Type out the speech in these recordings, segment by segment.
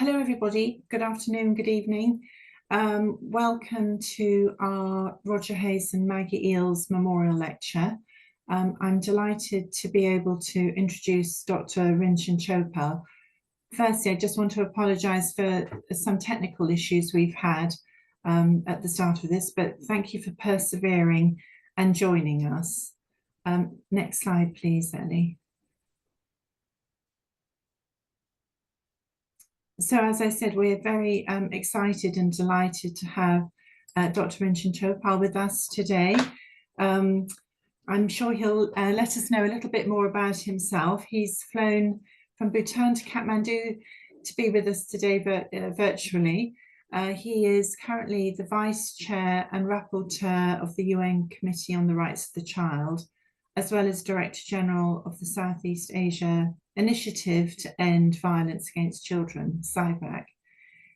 Hello, everybody. Good afternoon, good evening. Welcome to our Roger Hayes and Maggie Eales Memorial Lecture. I'm delighted to be able to introduce Dr. Rinchen Chophel. Firstly, I just want to apologise for some technical issues we've had at the start of this, but thank you for persevering and joining us. Next slide, please, Ellie. So, as I said, we're very excited and delighted to have Dr. Rinchen Chophel with us today. I'm sure he'll let us know a little bit more about himself. He's flown from Bhutan to Kathmandu to be with us today virtually. He is currently the Vice Chair and Rapporteur of the UN Committee on the Rights of the Child, as well as Director General of the Southeast Asia Initiative to End Violence Against Children, SIVAC.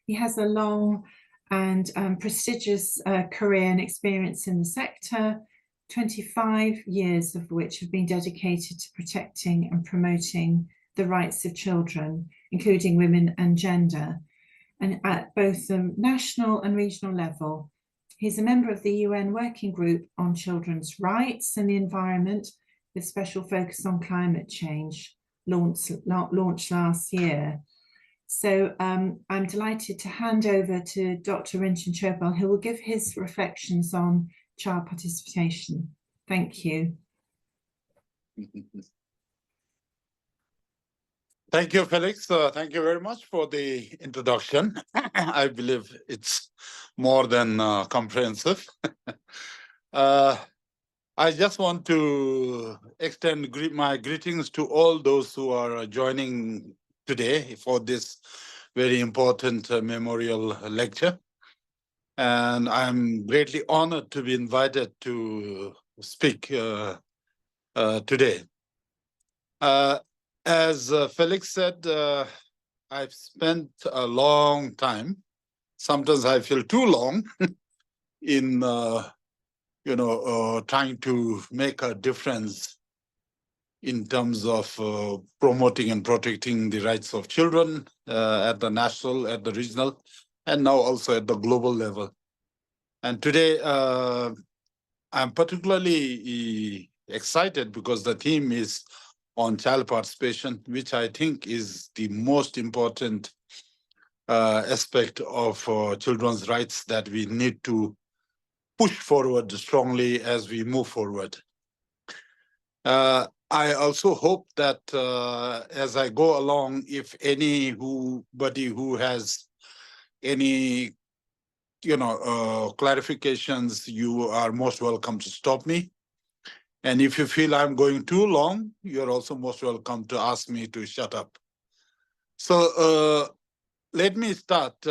He has a long and prestigious career and experience in the sector, 25 years of which have been dedicated to protecting and promoting the rights of children, including women and gender, and at both the national and regional level. He's a member of the UN Working Group on Children's Rights and the Environment, with special focus on climate change, launched last year. So I'm delighted to hand over to Dr. Rinchen Chophel, who will give his reflections on child participation. Thank you. Thank you, Felix. Thank you very much for the introduction. I believe it's more than comprehensive. I just want to extend my greetings to all those who are joining today for this very important memorial lecture. And I'm greatly honored to be invited to speak today. As Felix said, I've spent a long time, sometimes I feel too long, in trying to make a difference in terms of promoting and protecting the rights of children at the national, at the regional, and now also at the global level. And today, I'm particularly excited because the theme is on child participation, which I think is the most important aspect of children's rights that we need to push forward strongly as we move forward. I also hope that as I go along, if anybody who has any clarifications, you are most welcome to stop me. And if you feel I'm going too long, you're also most welcome to ask me to shut up. So let me start.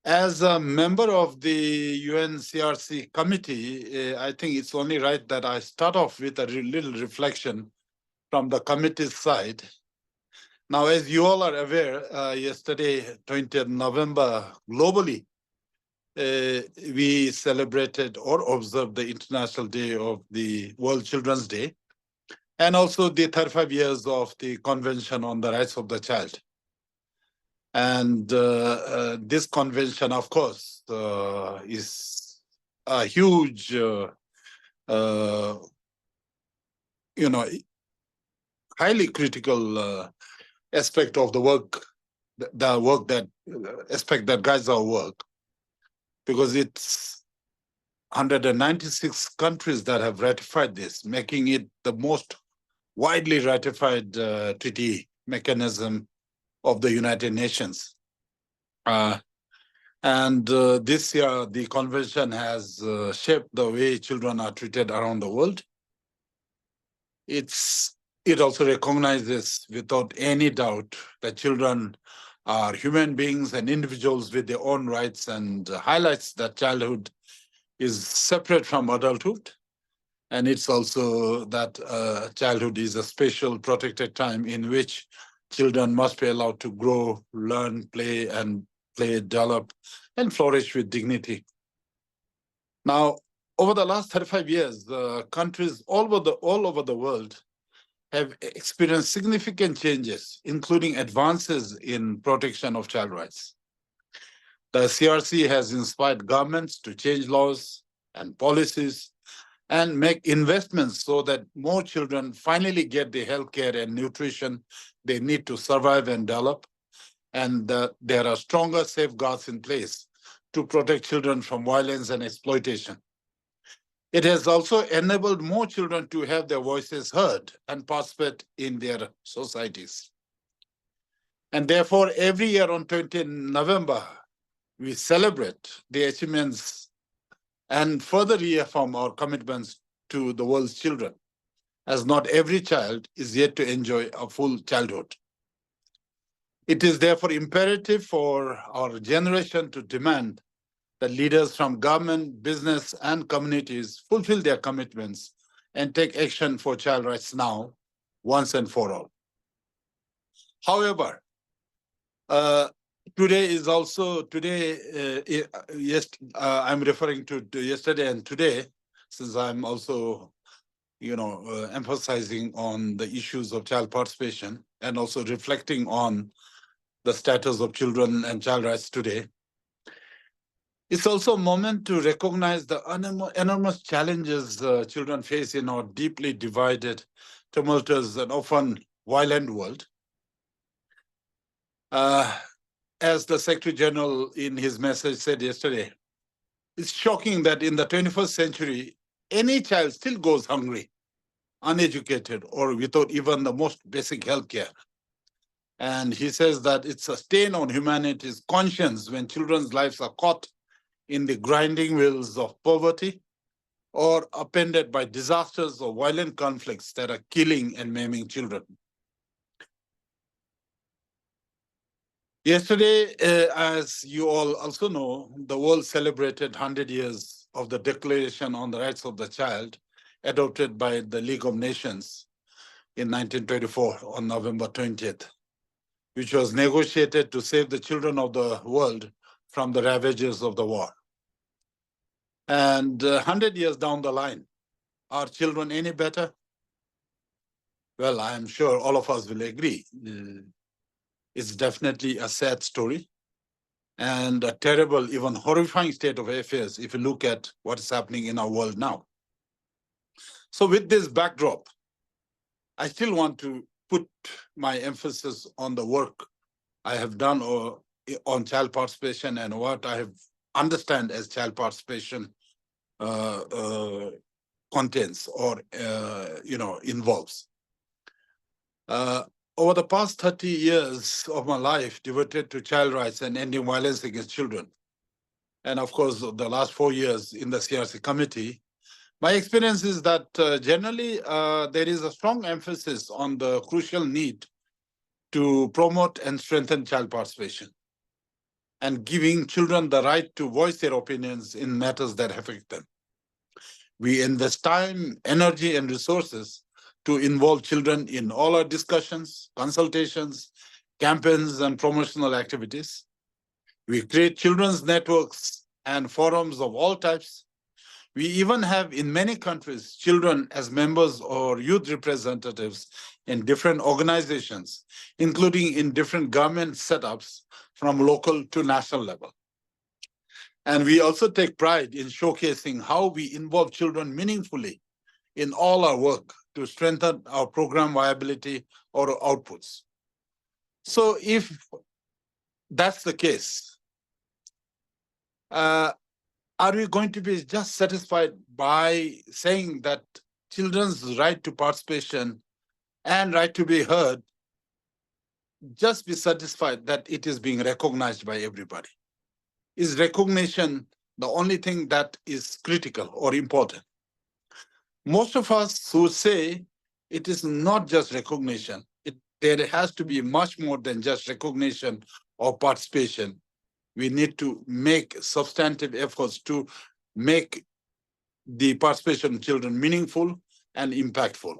As a member of the UNCRC committee, I think it's only right that I start off with a little reflection from the committee's side. Now, as you all are aware, yesterday, 20th November, globally, we celebrated or observed the International Day of the World Children's Day, and also the 35 years of the Convention on the Rights of the Child. And this convention, of course, is a huge, highly critical aspect of the work, aspect that guides our work, because it's 196 countries that have ratified this, making it the most widely ratified treaty mechanism of the United Nations. This year, the convention has shaped the way children are treated around the world. It also recognizes without any doubt that children are human beings and individuals with their own rights, and highlights that childhood is separate from adulthood. And it's also that childhood is a special protected time in which children must be allowed to grow, learn, play, develop, and flourish with dignity. Now, over the last 35 years, countries all over the world have experienced significant changes, including advances in protection of child rights. The CRC has inspired governments to change laws and policies and make investments so that more children finally get the healthcare and nutrition they need to survive and develop, and there are stronger safeguards in place to protect children from violence and exploitation. It has also enabled more children to have their voices heard and participate in their societies. And therefore, every year on 20 November, we celebrate the achievements and further reaffirm our commitments to the world's children, as not every child is yet to enjoy a full childhood. It is therefore imperative for our generation to demand that leaders from government, business, and communities fulfill their commitments and take action for child rights now, once and for all. However, today is also, I'm referring to yesterday and today, since I'm also, emphasizing on the issues of child participation and also reflecting on the status of children and child rights today. It's also a moment to recognize the enormous challenges children face in our deeply divided, tumultuous, and often violent world. As the Secretary General in his message said yesterday, it's shocking that in the 21st century, any child still goes hungry, uneducated, or without even the most basic health care. And he says that it's a stain on humanity's conscience when children's lives are caught in the grinding wheels of poverty or upended by disasters or violent conflicts that are killing and maiming children. Yesterday, as you all also know, the world celebrated 100 years of the Declaration on the Rights of the Child, adopted by the League of Nations in 1924 on November 20th, which was negotiated to save the children of the world from the ravages of the war. And 100 years down the line, are children any better? Well, I'm sure all of us will agree. It's definitely a sad story and a terrible, even horrifying state of affairs if you look at what is happening in our world now. So with this backdrop, I still want to put my emphasis on the work I have done on child participation and what I have understand as child participation contents or involves. Over the past 30 years of my life devoted to child rights and ending violence against children, and of course the last 4 years in the CRC committee, my experience is that generally there is a strong emphasis on the crucial need to promote and strengthen child participation and giving children the right to voice their opinions in matters that affect them. We invest time, energy, and resources to involve children in all our discussions, consultations, campaigns, and promotional activities. We create children's networks and forums of all types. We even have, in many countries, children as members or youth representatives in different organizations, including in different government setups from local to national level. And we also take pride in showcasing how we involve children meaningfully in all our work to strengthen our program viability or outputs. So if that's the case, are we going to be just satisfied by saying that children's right to participation and right to be heard, just be satisfied that it is being recognized by everybody? Is recognition the only thing that is critical or important? Most of us who say it is not just recognition, there has to be much more than just recognition or participation. We need to make substantive efforts to make the participation of children meaningful and impactful.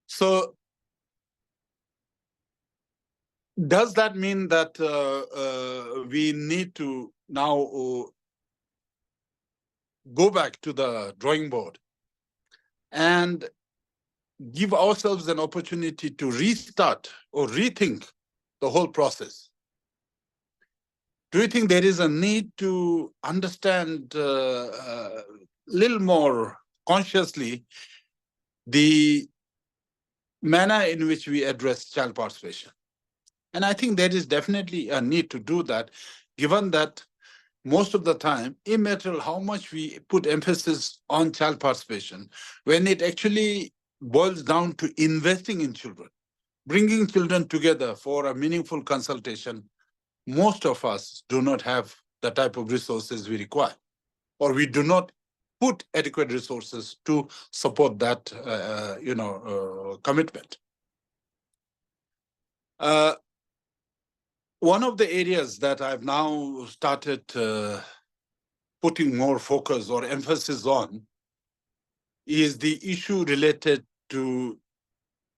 So does that mean that we need to now go back to the drawing board and give ourselves an opportunity to restart or rethink the whole process? Do you think there is a need to understand a little more consciously the manner in which we address child participation? And I think there is definitely a need to do that, given that most of the time, immaterial how much we put emphasis on child participation, when it actually boils down to investing in children, bringing children together for a meaningful consultation, most of us do not have the type of resources we require, or we do not put adequate resources to support that commitment. One of the areas that I've now started putting more focus or emphasis on is the issue related to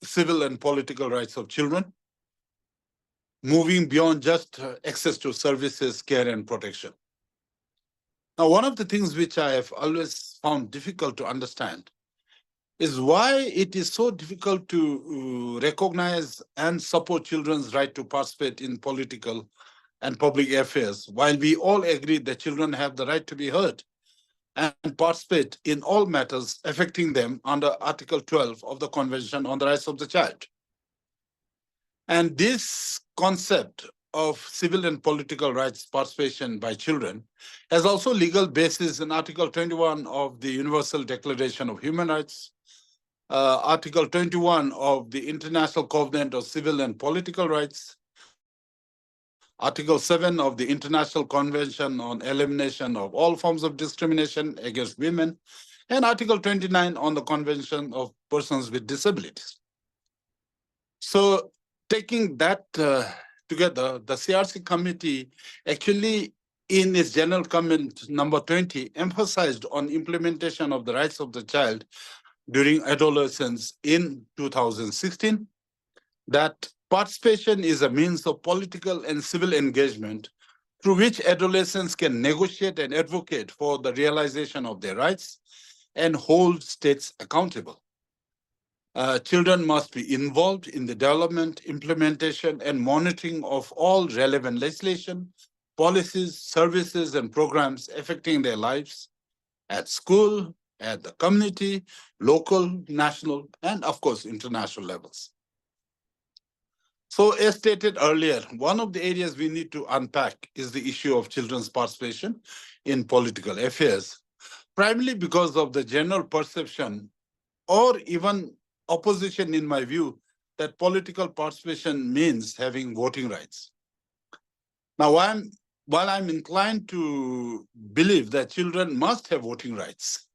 civil and political rights of children, moving beyond just access to services, care, and protection. Now, one of the things which I have always found difficult to understand is why it is so difficult to recognize and support children's right to participate in political and public affairs, while we all agree that children have the right to be heard and participate in all matters affecting them under Article 12 of the Convention on the Rights of the Child. And this concept of civil and political rights participation by children has also legal basis in Article 21 of the Universal Declaration of Human Rights, Article 21 of the International Covenant of Civil and Political Rights, Article 7 of the International Convention on Elimination of All Forms of Discrimination Against Women, and Article 29 on the Convention of Persons with Disabilities. So taking that together, the CRC committee actually, in its general comment number 20, emphasized on implementation of the rights of the child during adolescence in 2016, that participation is a means of political and civil engagement through which adolescents can negotiate and advocate for the realization of their rights and hold states accountable. Children must be involved in the development, implementation, and monitoring of all relevant legislation, policies, services, and programs affecting their lives at school, at the community, local, national, and of course, international levels. So as stated earlier, one of the areas we need to unpack is the issue of children's participation in political affairs, primarily because of the general perception or even opposition, in my view, that political participation means having voting rights. Now, while I'm inclined to believe that children must have voting rights,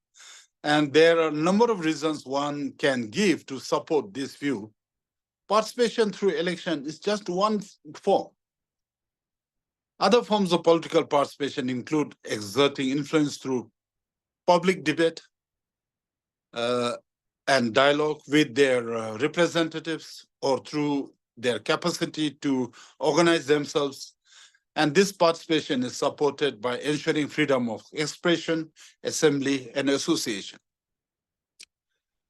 and there are a number of reasons one can give to support this view, participation through election is just one form. Other forms of political participation include exerting influence through public debate and dialogue with their representatives, or through their capacity to organize themselves. And this participation is supported by ensuring freedom of expression, assembly, and association.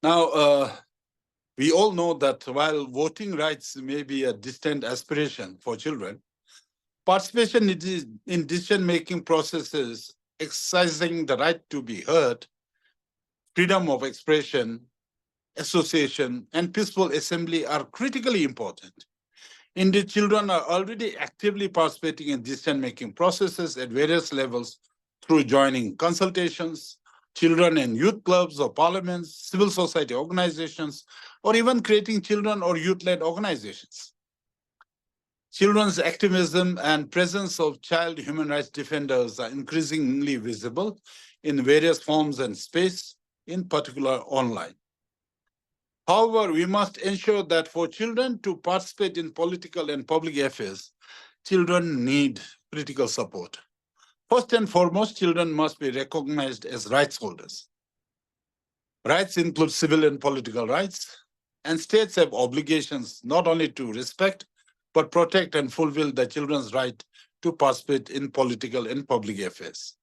Now, we all know that while voting rights may be a distant aspiration for children, participation in decision-making processes, exercising the right to be heard, freedom of expression, association, and peaceful assembly are critically important. Indeed, children are already actively participating in decision-making processes at various levels through joining consultations, children and youth clubs or parliaments, civil society organizations, or even creating children or youth-led organizations. Children's activism and presence of child human rights defenders are increasingly visible in various forms and space, in particular online. However, we must ensure that for children to participate in political and public affairs, children need critical support. First and foremost, children must be recognized as rights holders. Rights include civil and political rights, and states have obligations not only to respect, but protect and fulfill the children's right to participate in political and public affairs.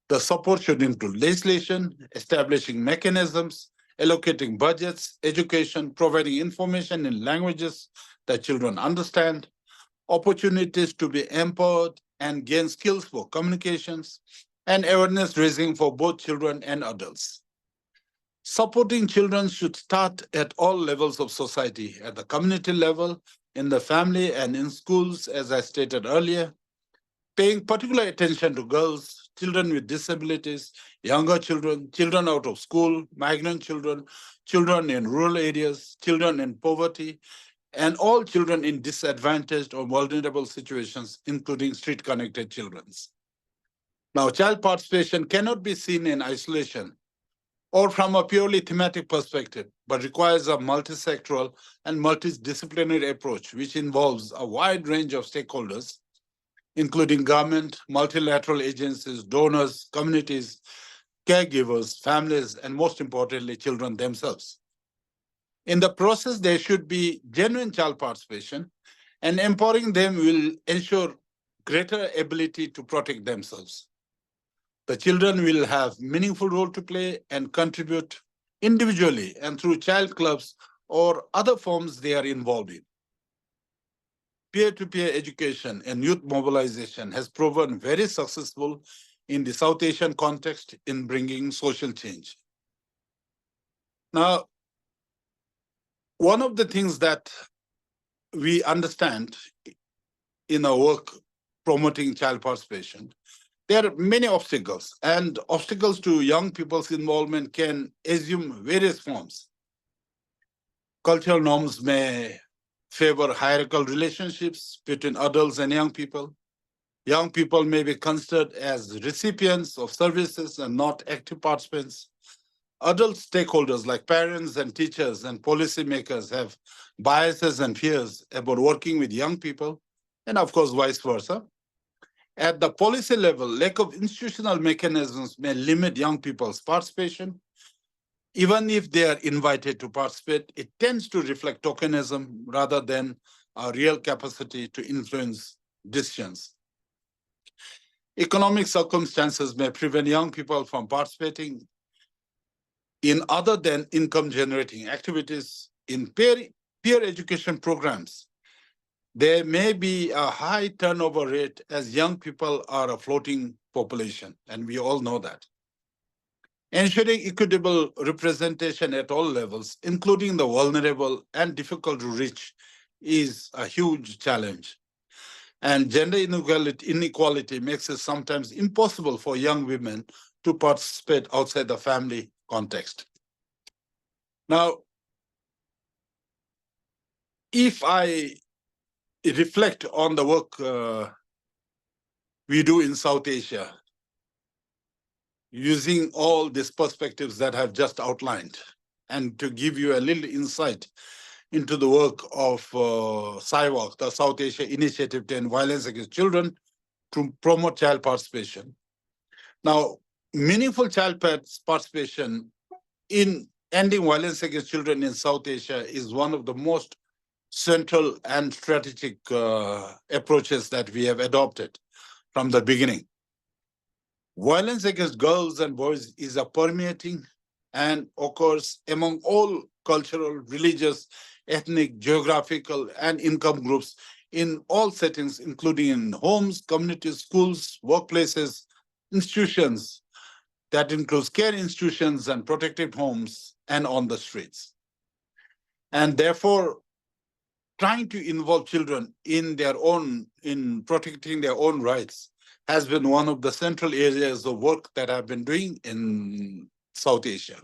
The support should include legislation, establishing mechanisms, allocating budgets, education, providing information in languages that children understand, opportunities to be empowered and gain skills for communications, and awareness raising for both children and adults. Supporting children should start at all levels of society, at the community level, in the family, and in schools, as I stated earlier, paying particular attention to girls, children with disabilities, younger children, children out of school, migrant children, children in rural areas, children in poverty, and all children in disadvantaged or vulnerable situations, including street-connected children. Now, child participation cannot be seen in isolation or from a purely thematic perspective, but requires a multisectoral and multidisciplinary approach, which involves a wide range of stakeholders, including government, multilateral agencies, donors, communities, caregivers, families, and most importantly, children themselves. In the process, there should be genuine child participation, and empowering them will ensure greater ability to protect themselves. The children will have meaningful role to play and contribute individually and through child clubs or other forms they are involved in. Peer-to-peer education and youth mobilization has proven very successful in the South Asian context in bringing social change. Now, one of the things that we understand in our work promoting child participation, there are many obstacles, and obstacles to young people's involvement can assume various forms. Cultural norms may favor hierarchical relationships between adults and young people. Young people may be considered as recipients of services and not active participants. Adult stakeholders like parents and teachers and policymakers have biases and fears about working with young people, and of course, vice versa. At the policy level, lack of institutional mechanisms may limit young people's participation. Even if they are invited to participate, it tends to reflect tokenism rather than a real capacity to influence decisions. Economic circumstances may prevent young people from participating in other than income-generating activities. In peer education programs, there may be a high turnover rate as young people are a floating population, and we all know that. Ensuring equitable representation at all levels, including the vulnerable and difficult to reach, is a huge challenge. And gender inequality makes it sometimes impossible for young women to participate outside the family context. Now, if I reflect on the work we do in South Asia, using all these perspectives that I've just outlined, and to give you a little insight into the work of SIVOC, the South Asia Initiative to End Violence Against Children, to promote child participation. Now, meaningful child participation in ending violence against children in South Asia is one of the most central and strategic approaches that we have adopted from the beginning. Violence against girls and boys is a permeating and occurs among all cultural, religious, ethnic, geographical, and income groups in all settings, including in homes, communities, schools, workplaces, institutions. That includes care institutions and protective homes and on the streets. And therefore, trying to involve children in protecting their own rights has been one of the central areas of work that I've been doing in South Asia.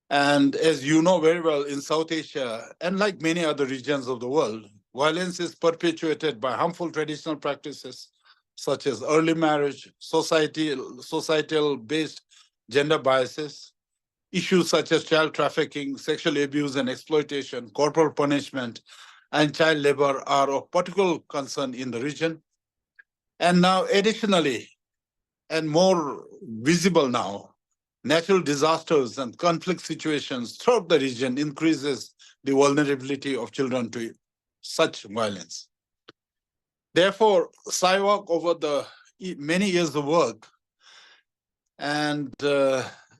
And as you know very well, in South Asia, and like many other regions of the world, violence is perpetuated by harmful traditional practices such as early marriage, societal-based gender biases, issues such as child trafficking, sexual abuse and exploitation, corporal punishment, and child labor are of particular concern in the region. And now, additionally, and more visible now, natural disasters and conflict situations throughout the region increases the vulnerability of children to such violence. Therefore, SIVOC over the many years of work and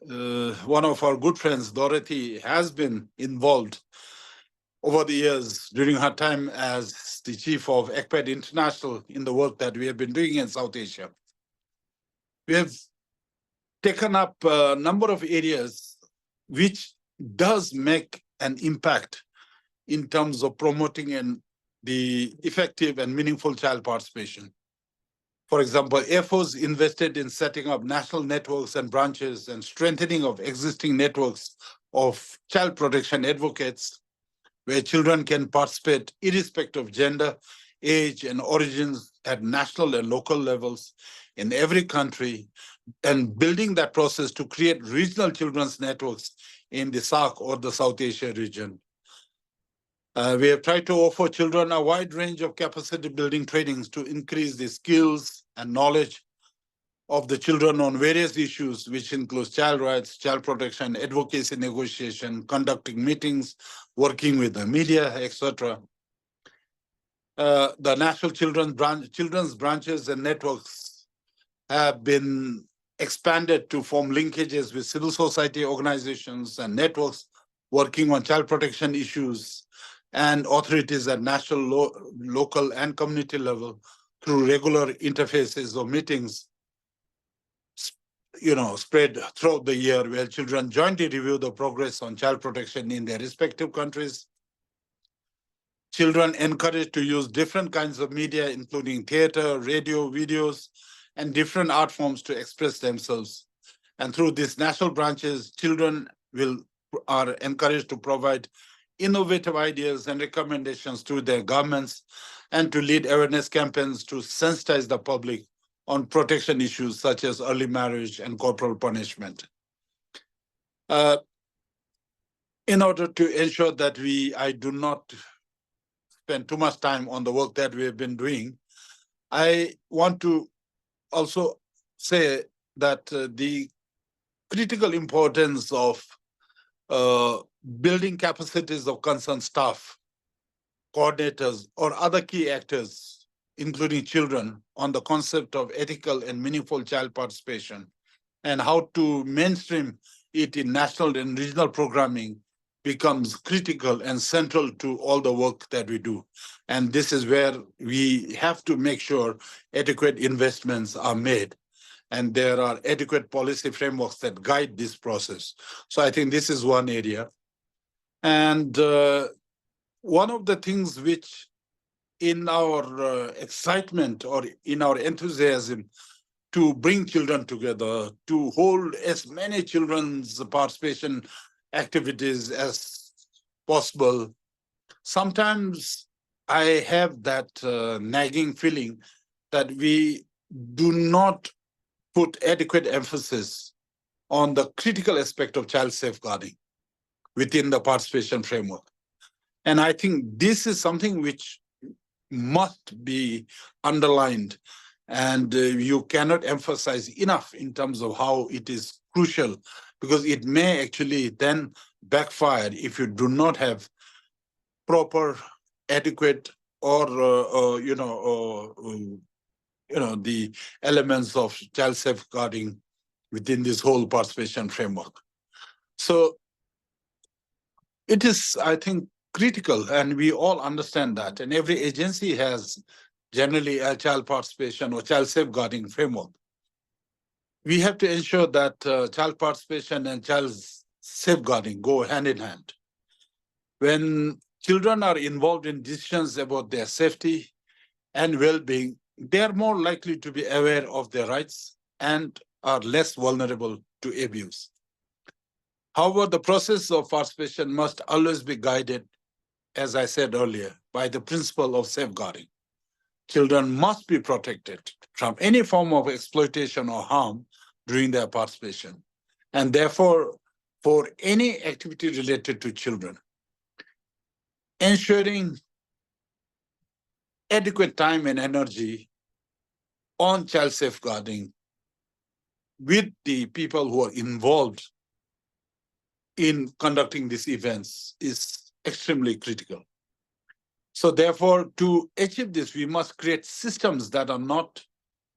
one of our good friends, Dorothy, has been involved over the years during her time as the chief of ECPED International in the work that we have been doing in South Asia. We have taken up a number of areas which does make an impact in terms of promoting the effective and meaningful child participation. For example, efforts invested in setting up national networks and branches and strengthening of existing networks of child protection advocates, where children can participate irrespective of gender, age, and origins at national and local levels in every country, and building that process to create regional children's networks in the SAARC or the South Asia region. We have tried to offer children a wide range of capacity building trainings to increase the skills and knowledge of the children on various issues, which includes child rights, child protection, advocacy negotiation, conducting meetings, working with the media, etc. The National Children's branches and networks have been expanded to form linkages with civil society organizations and networks working on child protection issues and authorities at national, local, and community level through regular interfaces or meetings, spread throughout the year, where children jointly review the progress on child protection in their respective countries. Children encouraged to use different kinds of media, including theater, radio, videos, and different art forms to express themselves. And through these national branches, children are encouraged to provide innovative ideas and recommendations to their governments and to lead awareness campaigns to sensitize the public on protection issues such as early marriage and corporal punishment. In order to ensure that I do not spend too much time on the work that we have been doing, I want to also say that the critical importance of building capacities of concerned staff, coordinators, or other key actors, including children, on the concept of ethical and meaningful child participation and how to mainstream it in national and regional programming becomes critical and central to all the work that we do. And this is where we have to make sure adequate investments are made and there are adequate policy frameworks that guide this process. So I think this is one area. And one of the things which in our excitement or in our enthusiasm to bring children together, to hold as many children's participation activities as possible, sometimes I have that nagging feeling that we do not put adequate emphasis on the critical aspect of child safeguarding within the participation framework. And I think this is something which must be underlined, and you cannot emphasize enough in terms of how it is crucial, because it may actually then backfire if you do not have proper, adequate, or the elements of child safeguarding within this whole participation framework. So it is, I think, critical, and we all understand that, and every agency has generally a child participation or child safeguarding framework. We have to ensure that child participation and child safeguarding go hand in hand. When children are involved in decisions about their safety and well-being, they are more likely to be aware of their rights and are less vulnerable to abuse. However, the process of participation must always be guided, as I said earlier, by the principle of safeguarding. Children must be protected from any form of exploitation or harm during their participation. And therefore, for any activity related to children, ensuring adequate time and energy on child safeguarding with the people who are involved in conducting these events is extremely critical. So therefore, to achieve this, we must create systems that are not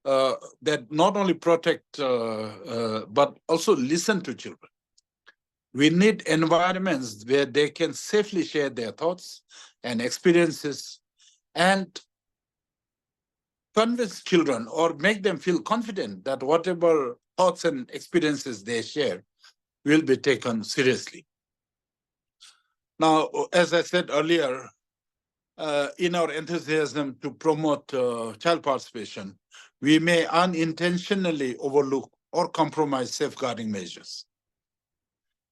that not only protect, but also listen to children. We need environments where they can safely share their thoughts and experiences and convince children or make them feel confident that whatever thoughts and experiences they share will be taken seriously. Now, as I said earlier, in our enthusiasm to promote child participation, we may unintentionally overlook or compromise safeguarding measures.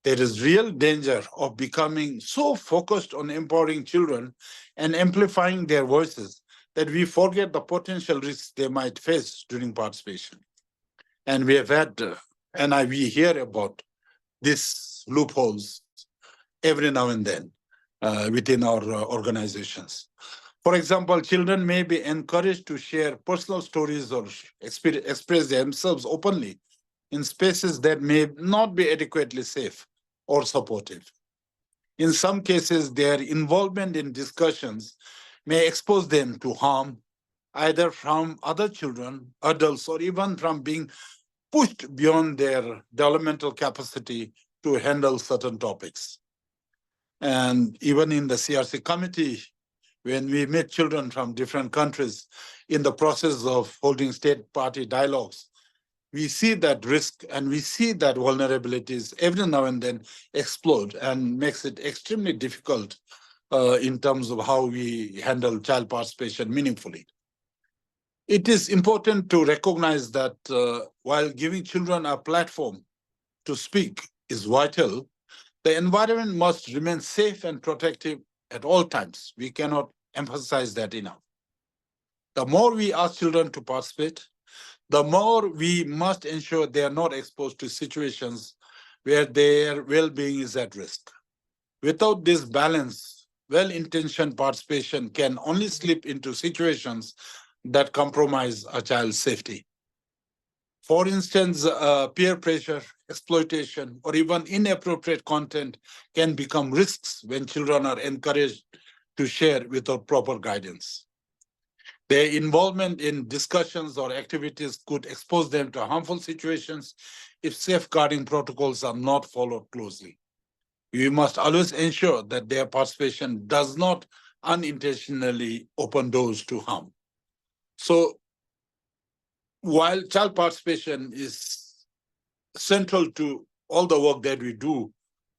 There is real danger of becoming so focused on empowering children and amplifying their voices that we forget the potential risks they might face during participation. And we have had, we hear about these loopholes every now and then within our organizations. For example, children may be encouraged to share personal stories or express themselves openly in spaces that may not be adequately safe or supportive. In some cases, their involvement in discussions may expose them to harm, either from other children, adults, or even from being pushed beyond their developmental capacity to handle certain topics. And even in the CRC committee, when we meet children from different countries in the process of holding state-party dialogues, we see that risk and we see that vulnerabilities every now and then explode and makes it extremely difficult in terms of how we handle child participation meaningfully. It is important to recognize that while giving children a platform to speak is vital, the environment must remain safe and protective at all times. We cannot emphasize that enough. The more we ask children to participate, the more we must ensure they are not exposed to situations where their well-being is at risk. Without this balance, well-intentioned participation can only slip into situations that compromise a child's safety. For instance, peer pressure, exploitation, or even inappropriate content can become risks when children are encouraged to share without proper guidance. Their involvement in discussions or activities could expose them to harmful situations if safeguarding protocols are not followed closely. We must always ensure that their participation does not unintentionally open doors to harm. So, while child participation is central to all the work that we do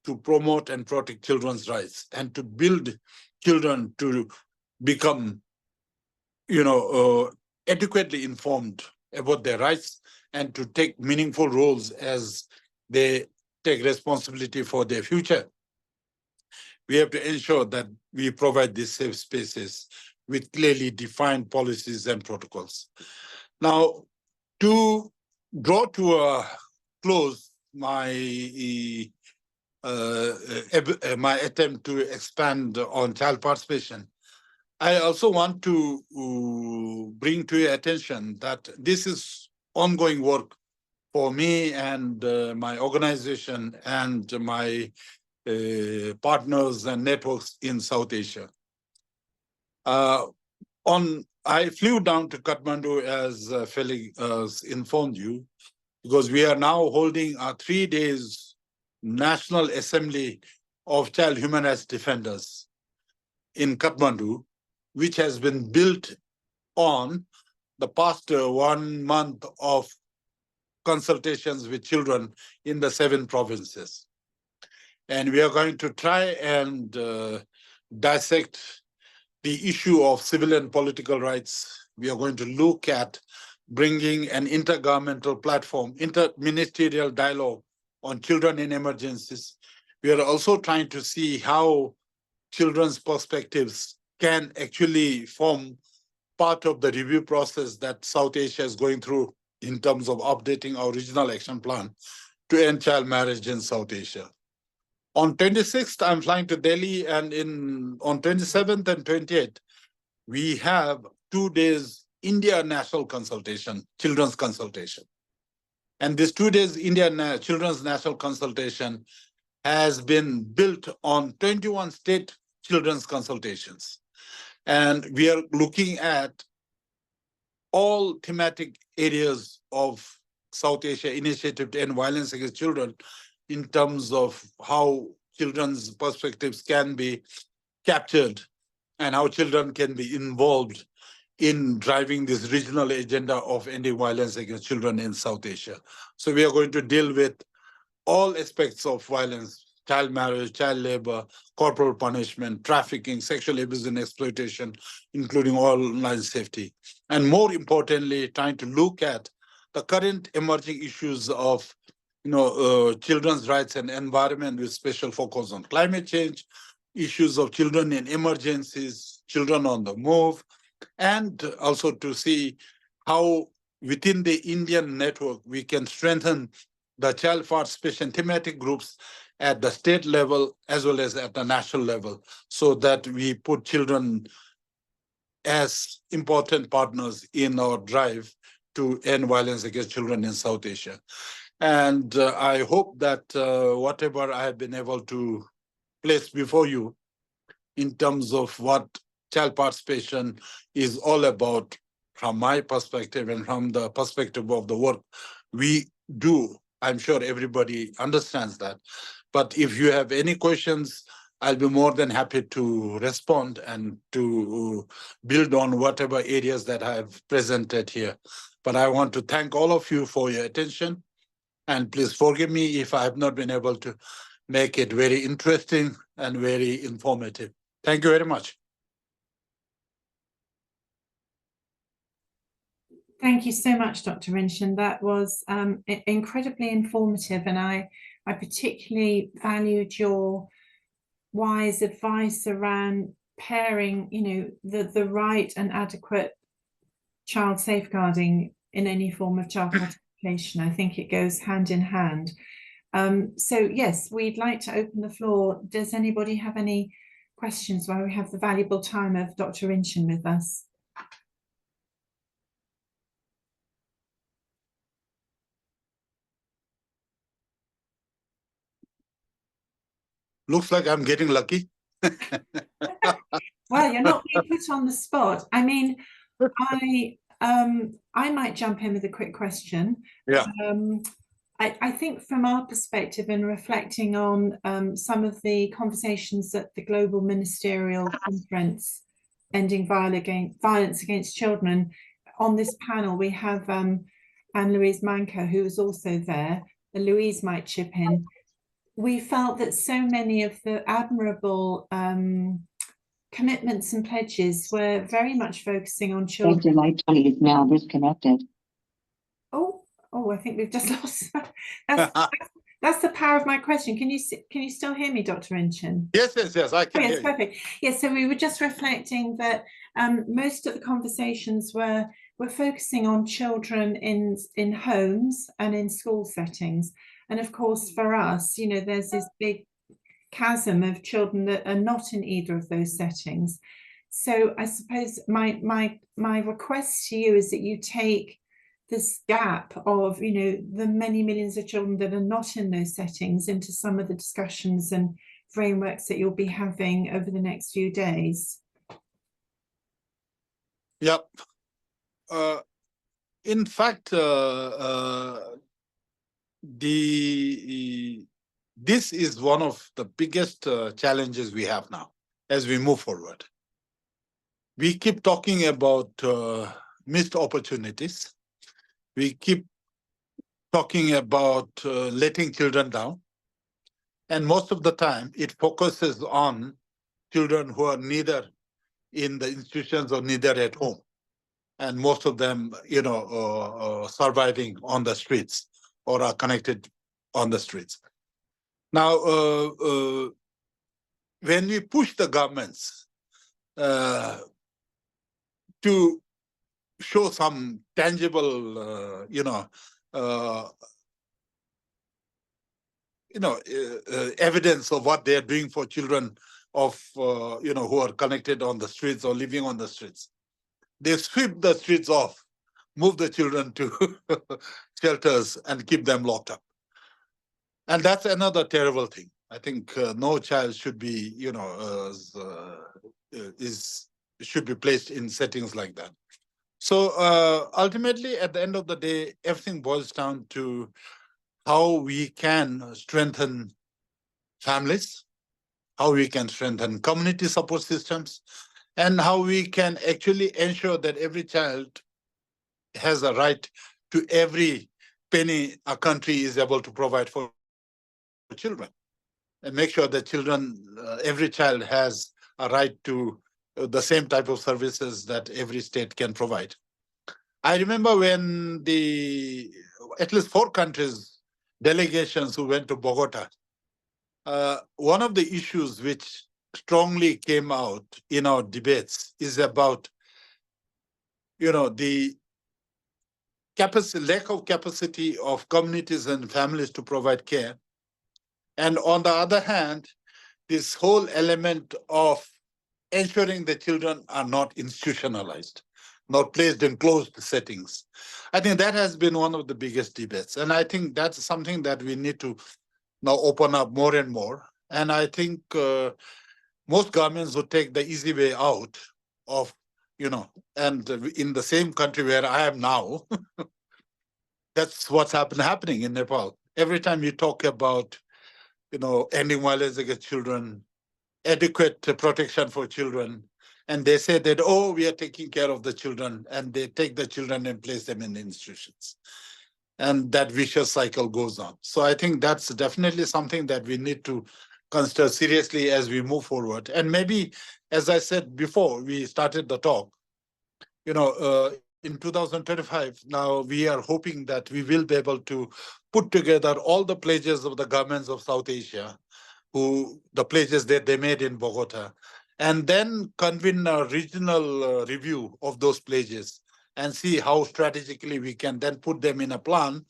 to promote and protect children's rights and to build children to become, adequately informed about their rights and to take meaningful roles as they take responsibility for their future, we have to ensure that we provide these safe spaces with clearly defined policies and protocols. Now, to draw to a close my attempt to expand on child participation, I also want to bring to your attention that this is ongoing work for me and my organization and my partners and networks in South Asia. I flew down to Kathmandu, as Felix informed you, because we are now holding a 3 days National Assembly of Child Human Rights Defenders in Kathmandu, which has been built on the past 1 month of consultations with children in the 7 provinces. And we are going to try and dissect the issue of civil and political rights. We are going to look at bringing an intergovernmental platform, interministerial dialogue on children in emergencies. We are also trying to see how children's perspectives can actually form part of the review process that South Asia is going through in terms of updating our regional action plan to end child marriage in South Asia. On 26th, I'm flying to Delhi, and on 27th and 28th, we have 2 days India National Consultation, Children's Consultation. And this 2 days India Children's National Consultation has been built on 21 state children's consultations. And we are looking at all thematic areas of South Asia Initiative to End Violence Against Children in terms of how children's perspectives can be captured and how children can be involved in driving this regional agenda of ending violence against children in South Asia. So we are going to deal with all aspects of violence: child marriage, child labor, corporal punishment, trafficking, sexual abuse and exploitation, including online safety. And more importantly, trying to look at the current emerging issues of children's rights and environment, with special focus on climate change, issues of children in emergencies, children on the move, and also to see how within the Indian network we can strengthen the child participation thematic groups at the state level as well as at the national level, so that we put children as important partners in our drive to end violence against children in South Asia. And I hope that whatever I have been able to place before you in terms of what child participation is all about, from my perspective and from the perspective of the work we do, I'm sure everybody understands that. But if you have any questions, I'll be more than happy to respond and to build on whatever areas that I've presented here. But I want to thank all of you for your attention. And please forgive me if I have not been able to make it very interesting and very informative. Thank you very much. Thank you so much, Dr. Rinchen. That was incredibly informative, and I particularly valued your wise advice around pairing, the right and adequate child safeguarding in any form of child participation. I think it goes hand in hand. So yes, we'd like to open the floor. Does anybody have any questions while we have the valuable time of Dr. Rinchen with us? Looks like I'm getting lucky. Well, you're not being put on the spot. I mean, I might jump in with a quick question. Yeah. I think from our perspective and reflecting on some of the conversations at the Global Ministerial Conference Ending Violence Against Children, on this panel we have Anne-Louise Manco, who is also there. Louise might chip in. We felt that so many of the admirable commitments and pledges were very much focusing on children. Light is now disconnected. Oh, I think we've just lost. That's the power of my question. Can you still hear me, Dr. Rinchen? Yes, I can. Yes, perfect. Yes, so we were just reflecting that most of the conversations were focusing on children in homes and in school settings, and of course for us, there's this big chasm of children that are not in either of those settings. So I suppose my request to you is that you take this gap of the many millions of children that are not in those settings into some of the discussions and frameworks that you'll be having over the next few days. Yep. In fact, this is one of the biggest challenges we have now as we move forward. We keep talking about missed opportunities. We keep talking about letting children down. And most of the time, it focuses on children who are neither in the institutions or neither at home. And most of them, surviving on the streets or are connected on the streets. Now, when we push the governments to show some tangible, evidence of what they are doing for children of, who are connected on the streets or living on the streets, they sweep the streets off, move the children to shelters and keep them locked up. And that's another terrible thing. I think no child should be, should be placed in settings like that. So ultimately, at the end of the day, everything boils down to how we can strengthen families, how we can strengthen community support systems, and how we can actually ensure that every child has a right to every penny a country is able to provide for children, and make sure that children, every child has a right to the same type of services that every state can provide. I remember when at least 4 countries delegations who went to Bogota, one of the issues which strongly came out in our debates is about, the lack of capacity of communities and families to provide care. And on the other hand, this whole element of ensuring the children are not institutionalized, not placed in closed settings. I think that has been one of the biggest debates. And I think that's something that we need to now open up more and more. And I think most governments would take the easy way out of, and in the same country where I am now, that's what's happening in Nepal. Every time you talk about, ending violence against children, adequate protection for children, and they say that, oh, we are taking care of the children, and they take the children and place them in institutions. And that vicious cycle goes on. So I think that's definitely something that we need to consider seriously as we move forward. And maybe, as I said before we started the talk, in 2025, now we are hoping that we will be able to put together all the pledges of the governments of South Asia, the pledges that they made in Bogota, and then convene a regional review of those pledges and see how strategically we can then put them in a plan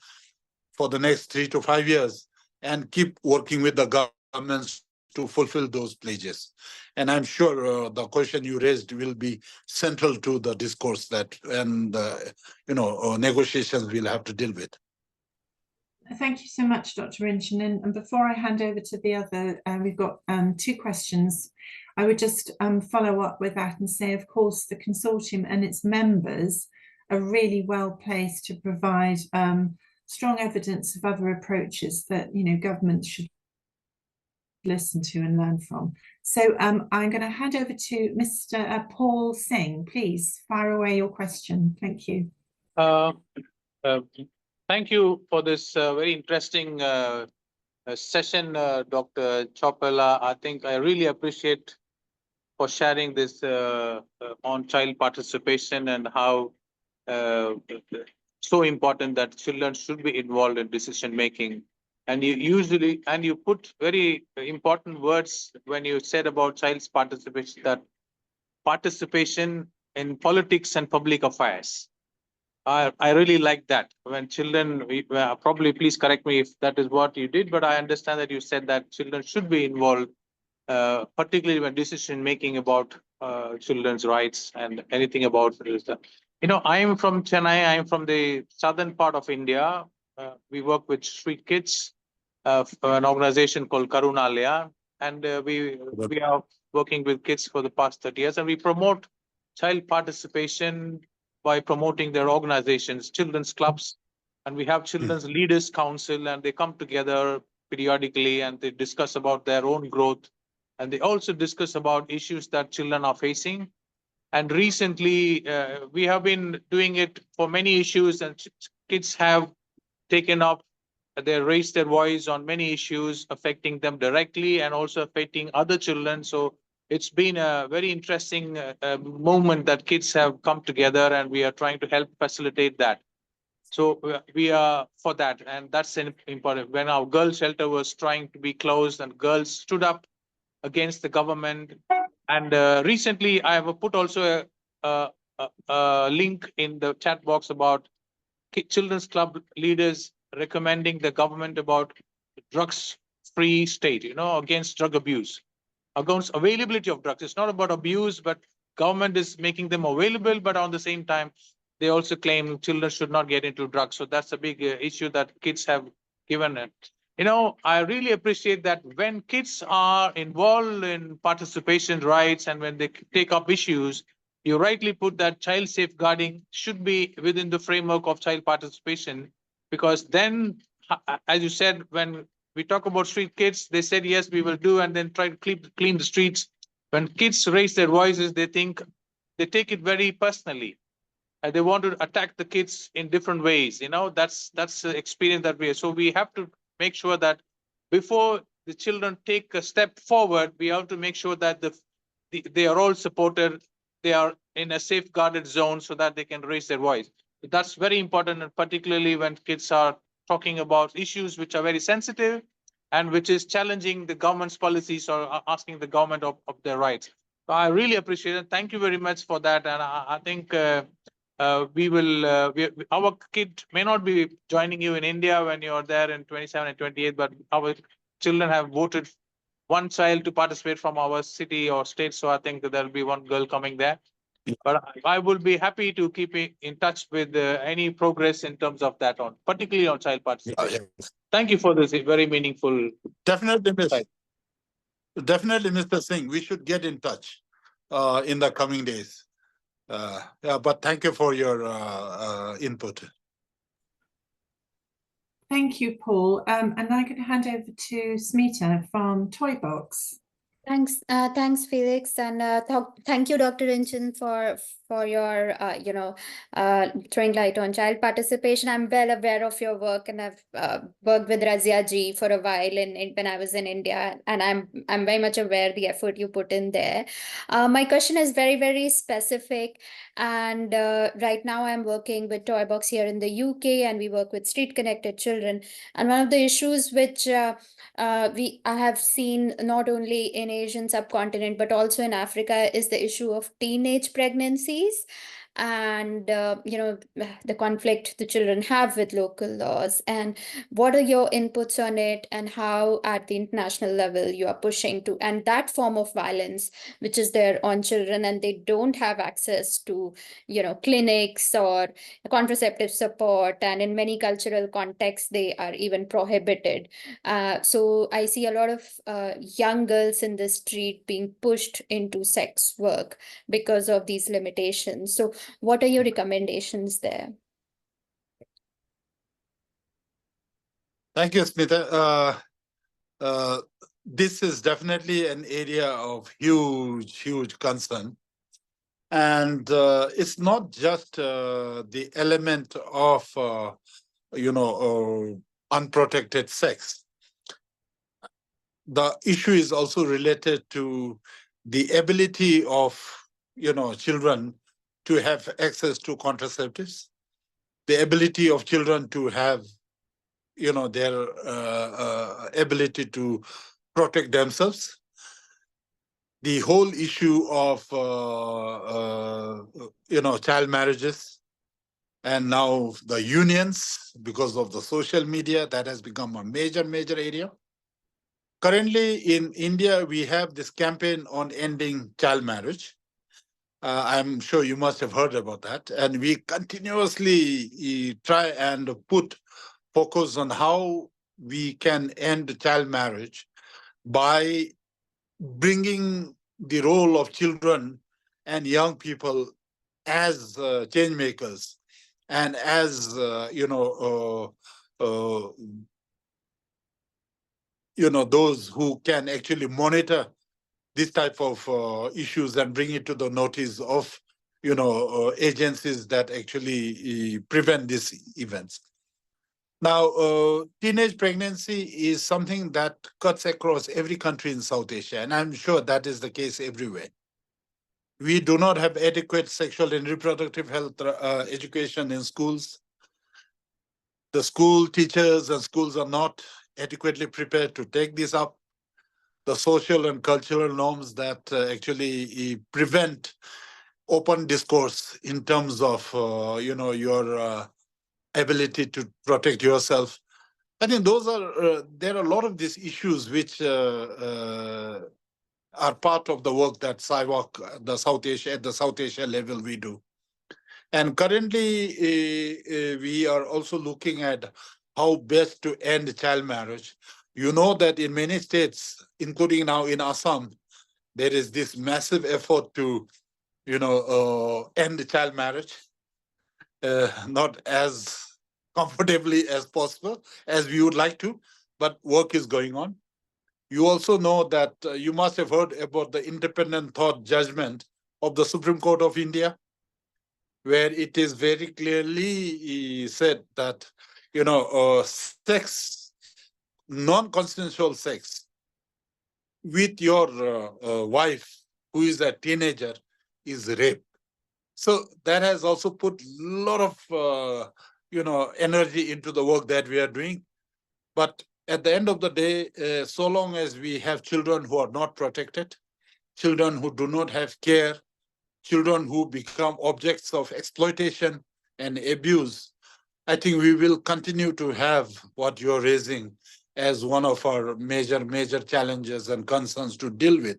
for the next 3 to 5 years and keep working with the governments to fulfill those pledges. And I'm sure the question you raised will be central to the discourse and negotiations we'll have to deal with. Thank you so much, Dr. Rinchen. And before I hand over to the other, we've got 2 questions. I would just follow up with that and say, of course, the consortium and its members are really well placed to provide strong evidence of other approaches that governments should listen to and learn from. So I'm going to hand over to Mr. Paul Singh. Please fire away your question. Thank you. Thank you for this very interesting session, Dr. Chophel. I think I really appreciate for sharing this on child participation and how so important that children should be involved in decision making. And you put very important words when you said about child's participation, that participation in politics and public affairs. I really like that. When children, probably please correct me if that is what you did, but I understand that you said that children should be involved, particularly when decision making about children's rights and anything about I am from Chennai. I am from the southern part of India. We work with street kids, an organization called Karunalaya, and we are working with kids for the past 30 years, and we promote child participation by promoting their organizations, children's clubs, and we have children's leaders council, and they come together periodically and they discuss about their own growth, and they also discuss about issues that children are facing. And recently, we have been doing it for many issues, and kids have taken up, they raised their voice on many issues affecting them directly and also affecting other children. So it's been a very interesting movement that kids have come together, and we are trying to help facilitate that. So we are for that, and that's important. When our girls' shelter was trying to be closed, and girls stood up against the government. And recently, I have put also a link in the chat box about children's club leaders recommending the government about drugs-free state, against drug abuse, against availability of drugs. It's not about abuse, but government is making them available, but on the same time, they also claim children should not get into drugs. So that's a big issue that kids have given it. I really appreciate that when kids are involved in participation rights and when they take up issues, you rightly put that child safeguarding should be within the framework of child participation, because then, as you said, when we talk about street kids, they said, yes, we will do, and then try to clean the streets. When kids raise their voices, they take it very personally. And they want to attack the kids in different ways. That's the experience that we have. So we have to make sure that before the children take a step forward, we have to make sure that they are all supported. They are in a safeguarded zone so that they can raise their voice. That's very important, and particularly when kids are talking about issues which are very sensitive and which is challenging the government's policies or asking the government of their rights. So I really appreciate it. Thank you very much for that. And I think our kid may not be joining you in India when you're there in 27 and 28, but our children have voted one child to participate from our city or state. So I think that there'll be one girl coming there. But I will be happy to keep in touch with any progress in terms of that, particularly on child participation. Thank you for this very meaningful. Definitely, Mr. Singh, we should get in touch in the coming days. But thank you for your input. Thank you, Paul. And now I'm going to hand over to Smita from Toy Box. Thanks, Felix, and thank you, Dr. Rinchen, for your throwing light on child participation. I'm well aware of your work, and I've worked with Razia ji for a while when I was in India, and I'm very much aware the effort you put in there. My question is very, very specific, and right now I'm working with Toy Box here in the UK, and we work with street connected children. And one of the issues which I have seen not only in Asian subcontinent but also in Africa is the issue of teenage pregnancies and the conflict the children have with local laws. And what are your inputs on it, and how at the international level you are pushing to end that form of violence which is there on children, and they don't have access to clinics or contraceptive support, and in many cultural contexts they are even prohibited. So I see a lot of young girls in the street being pushed into sex work because of these limitations. So what are your recommendations there? Thank you, Smita. This is definitely an area of huge concern. And it's not just the element of, unprotected sex. The issue is also related to the ability of, children to have access to contraceptives, the ability of children to have, their ability to protect themselves. The whole issue of, child marriages, and now the unions, because of the social media, that has become a major area. Currently in India, we have this campaign on ending child marriage. I'm sure you must have heard about that. And we continuously try and put focus on how we can end child marriage by bringing the role of children and young people as change makers and as those who can actually monitor this type of issues and bring it to the notice of agencies that actually prevent these events. Now, teenage pregnancy is something that cuts across every country in South Asia, and I'm sure that is the case everywhere. We do not have adequate sexual and reproductive health education in schools. The school teachers and schools are not adequately prepared to take this up. The social and cultural norms that actually prevent open discourse in terms of, your ability to protect yourself. I think those are there are a lot of these issues which are part of the work that SIWAC, at the South Asia level we do. And currently we are also looking at how best to end child marriage. You know that in many states, including now in Assam, there is this massive effort to, end child marriage, not as comfortably as possible as we would like to, but work is going on. You also know that you must have heard about the independent thought judgment of the Supreme Court of India, where it is very clearly said that, sex, non-consensual sex with your wife, who is a teenager, is rape. So that has also put a lot of, energy into the work that we are doing. But at the end of the day, so long as we have children who are not protected, children who do not have care, children who become objects of exploitation and abuse, I think we will continue to have what you're raising as one of our major challenges and concerns to deal with.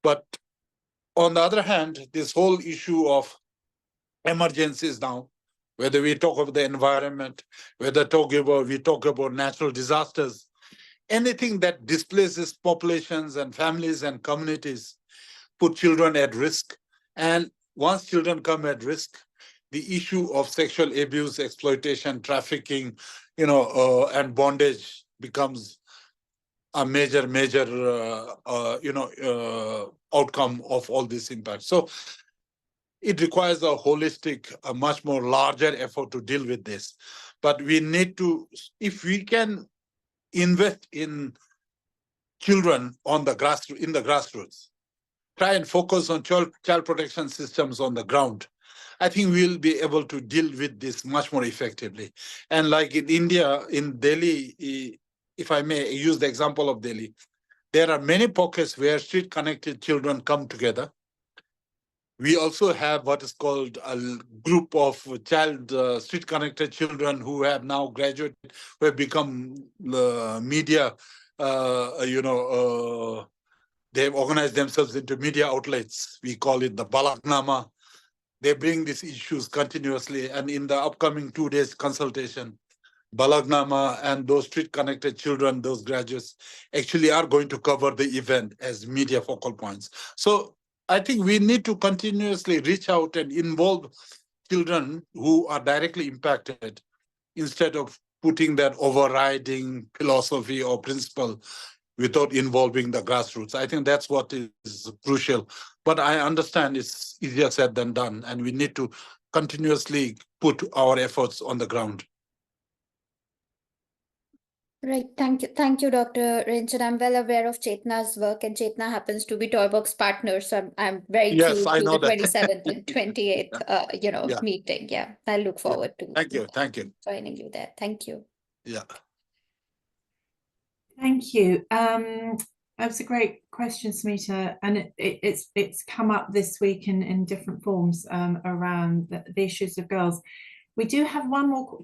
But on the other hand, this whole issue of emergencies now, whether we talk about the environment, whether we talk about natural disasters, anything that displaces populations and families and communities put children at risk. And once children come at risk, the issue of sexual abuse, exploitation, trafficking, and bondage becomes a major outcome of all this impact. So it requires a holistic, a much more larger effort to deal with this. But we need to, if we can invest in children in the grassroots, try and focus on child protection systems on the ground, I think we'll be able to deal with this much more effectively. And like in India, in Delhi, if I may use the example of Delhi, there are many pockets where street-connected children come together. We also have what is called a group of street-connected children who have now graduated, who have become media, they've organized themselves into media outlets. We call it the Balagnama. They bring these issues continuously. And in the upcoming 2 days consultation, Balagnama and those street-connected children, those graduates, actually are going to cover the event as media focal points. So I think we need to continuously reach out and involve children who are directly impacted instead of putting that overriding philosophy or principle without involving the grassroots. I think that's what is crucial. But I understand it's easier said than done, and we need to continuously put our efforts on the ground. Right. Thank you, Dr. Rinchen. I'm well aware of Chetna's work, and Chetna happens to be Toybox partner, so I'm very Yes, keen I to know the that. 27th and 28th, Yeah. meeting. Yeah, I look forward to Thank you. joining you there. Thank you. Yeah. Thank you. That was a great question, Smita, and it's come up this week in different forms around the issues of girls. We do have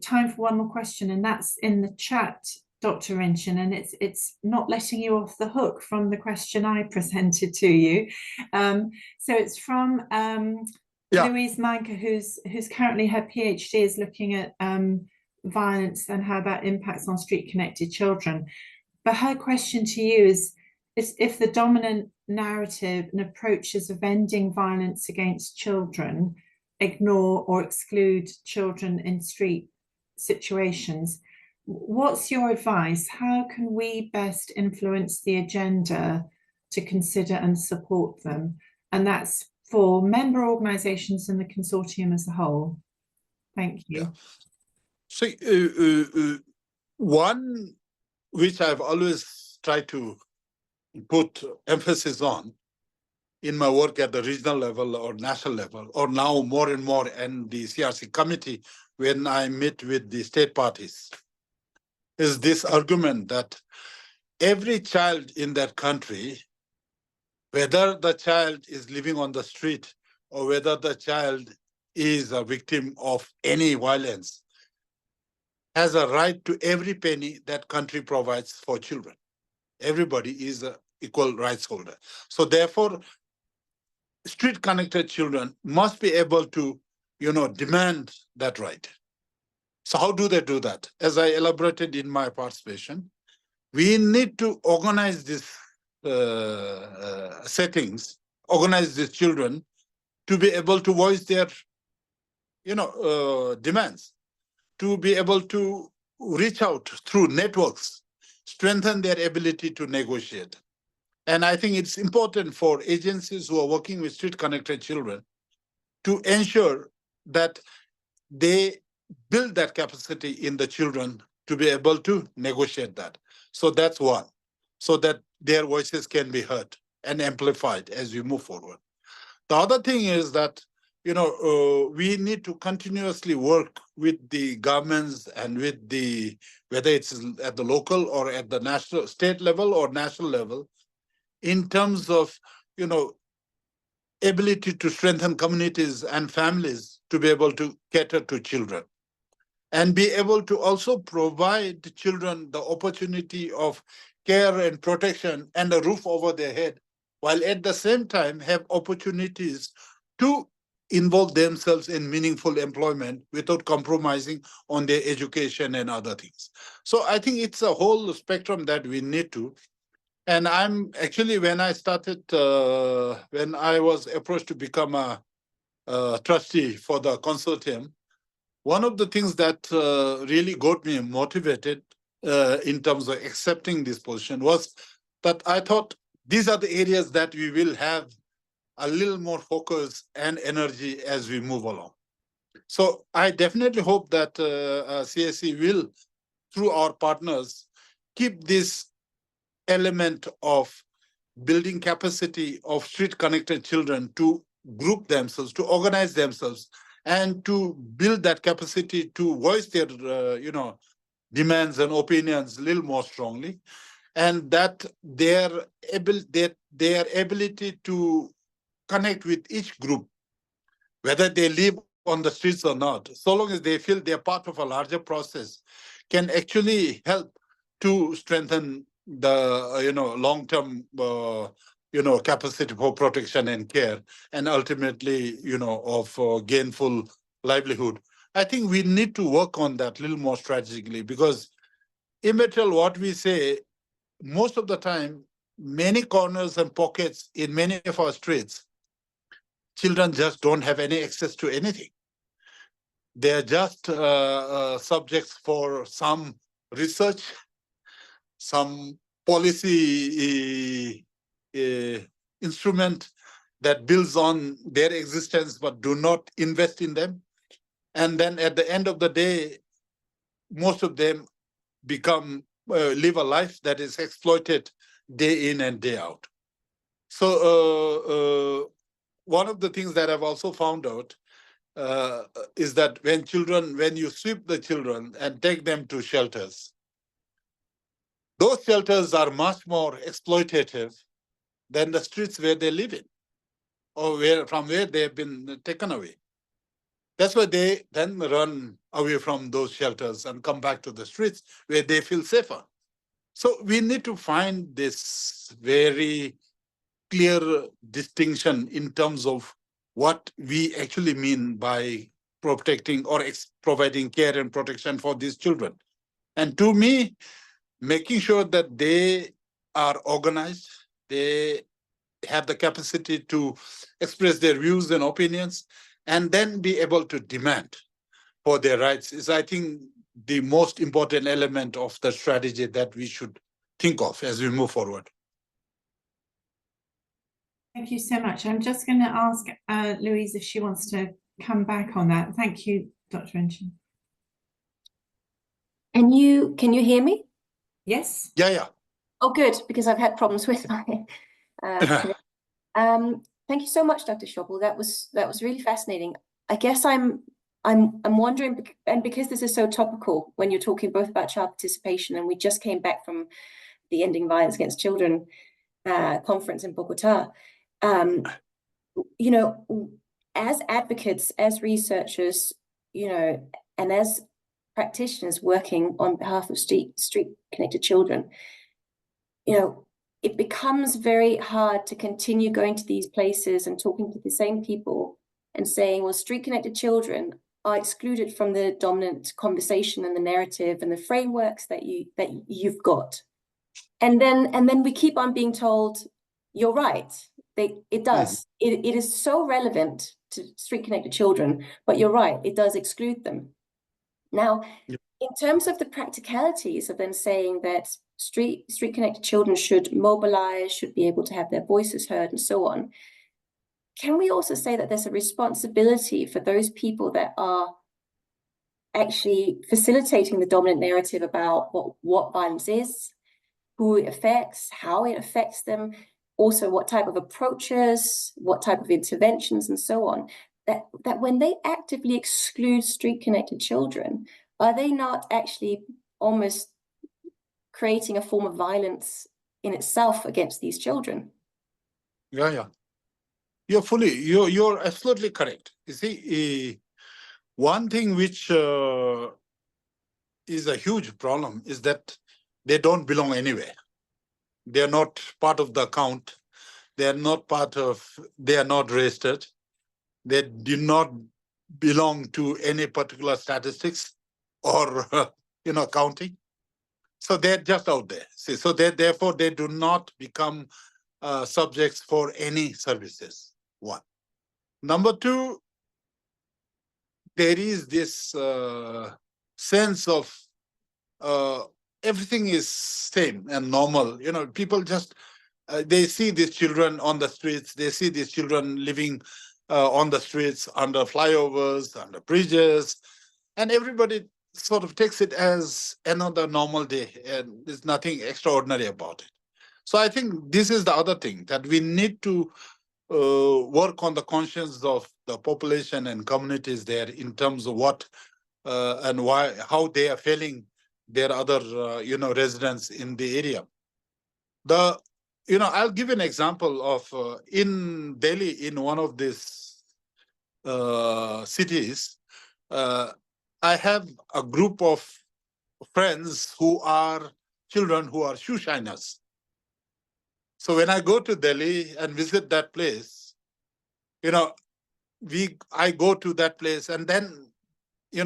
time for one more question, and that's in the chat, Dr. Rinchen, and it's not letting you off the hook from the question I presented to you. So it's from Louise Manker, who's currently, her PhD is looking at violence and how that impacts on street-connected children. But her question to you is if the dominant narrative and approaches of ending violence against children ignore or exclude children in street situations, what's your advice? How can we best influence the agenda to consider and support them? And that's for member organisations and the consortium as a whole. Thank you. Yeah. So one which I've always tried to put emphasis on in my work at the regional level or national level, or now more and more in the CRC committee when I meet with the state parties, is this argument that every child in that country, whether the child is living on the street or whether the child is a victim of any violence, has a right to every penny that country provides for children. Everybody is an equal rights holder. So therefore, street-connected children must be able to, demand that right. So how do they do that? As I elaborated in my participation, we need to organize these settings, organize these children to be able to voice their, demands, to be able to reach out through networks, strengthen their ability to negotiate. And I think it's important for agencies who are working with street-connected children to ensure that they build that capacity in the children to be able to negotiate that. So that's one, so that their voices can be heard and amplified as we move forward. The other thing is that, we need to continuously work with the governments and with the, whether it's at the local or at the national, state level or national level, in terms of, ability to strengthen communities and families to be able to cater to children and be able to also provide children the opportunity of care and protection and a roof over their head, while at the same time have opportunities to involve themselves in meaningful employment without compromising on their education and other things. So I think it's a whole spectrum that we need to. And I'm actually, when I started, when I was approached to become a trustee for the consortium, one of the things that really got me motivated in terms of accepting this position was that I thought these are the areas that we will have a little more focus and energy as we move along. So I definitely hope that CSC will, through our partners, keep this element of building capacity of street-connected children to group themselves, to organize themselves, and to build that capacity to voice their, demands and opinions a little more strongly, and that their ability to connect with each group, whether they live on the streets or not, so long as they feel they're part of a larger process, can actually help to strengthen the long-term capacity for protection and care, and ultimately of gainful livelihood. I think we need to work on that a little more strategically, because immaterial what we say, most of the time, many corners and pockets in many of our streets, children just don't have any access to anything. They're just subjects for some research, some policy instrument that builds on their existence but do not invest in them. And then at the end of the day, most of them live a life that is exploited day in and day out. So one of the things that I've also found out is that when you sweep the children and take them to shelters, those shelters are much more exploitative than the streets where they live in, or from where they have been taken away. That's why they then run away from those shelters and come back to the streets where they feel safer. So we need to find this very clear distinction in terms of what we actually mean by protecting or providing care and protection for these children. And to me, making sure that they are organized, they have the capacity to express their views and opinions, and then be able to demand for their rights is, I think, the most important element of the strategy that we should think of as we move forward. Thank you so much. I'm just going to ask Louise if she wants to come back on that. Thank you, Dr. Rinchen. And can you hear me? Yes. Yeah. Oh, good, because I've had problems with my thank you so much, Dr. Chophel. That was really fascinating. I guess I'm wondering, and because this is so topical when you're talking both about child participation, and we just came back from the Ending Violence Against Children conference in Bogota, as advocates, as researchers, and as practitioners working on behalf of street-connected children, it becomes very hard to continue going to these places and talking to the same people and saying, well, street-connected children are excluded from the dominant conversation and the narrative and the frameworks that you've got. And then we keep on being told, you're right, It does. It is so relevant to street-connected children, but you're right, it does exclude them. Now, in terms of the practicalities of them saying that street-connected children should mobilize, should be able to have their voices heard and so on, can we also say that there's a responsibility for those people that are actually facilitating the dominant narrative about what violence is, who it affects, how it affects them, also what type of approaches, what type of interventions and so on, that when they actively exclude street-connected children, are they not actually almost creating a form of violence in itself against these children? Yeah. You're absolutely correct. You see, one thing which is a huge problem is that they don't belong anywhere. They are not part of the account. They are not registered. They do not belong to any particular statistics or counting. So they're just out there. See, so therefore they do not become subjects for any services. One. Number two, there is this sense of everything is same and normal. People just they see these children on the streets. They see these children living on the streets, under flyovers, under bridges, and everybody sort of takes it as another normal day, and there's nothing extraordinary about it. So I think this is the other thing, that we need to work on the conscience of the population and communities there in terms of what and why, how they are feeling their other residents in the area. I'll give an example of in Delhi, in one of these cities, I have a group of friends who are children who are shoe shiners. So when I go to Delhi and visit that place, I go to that place and then,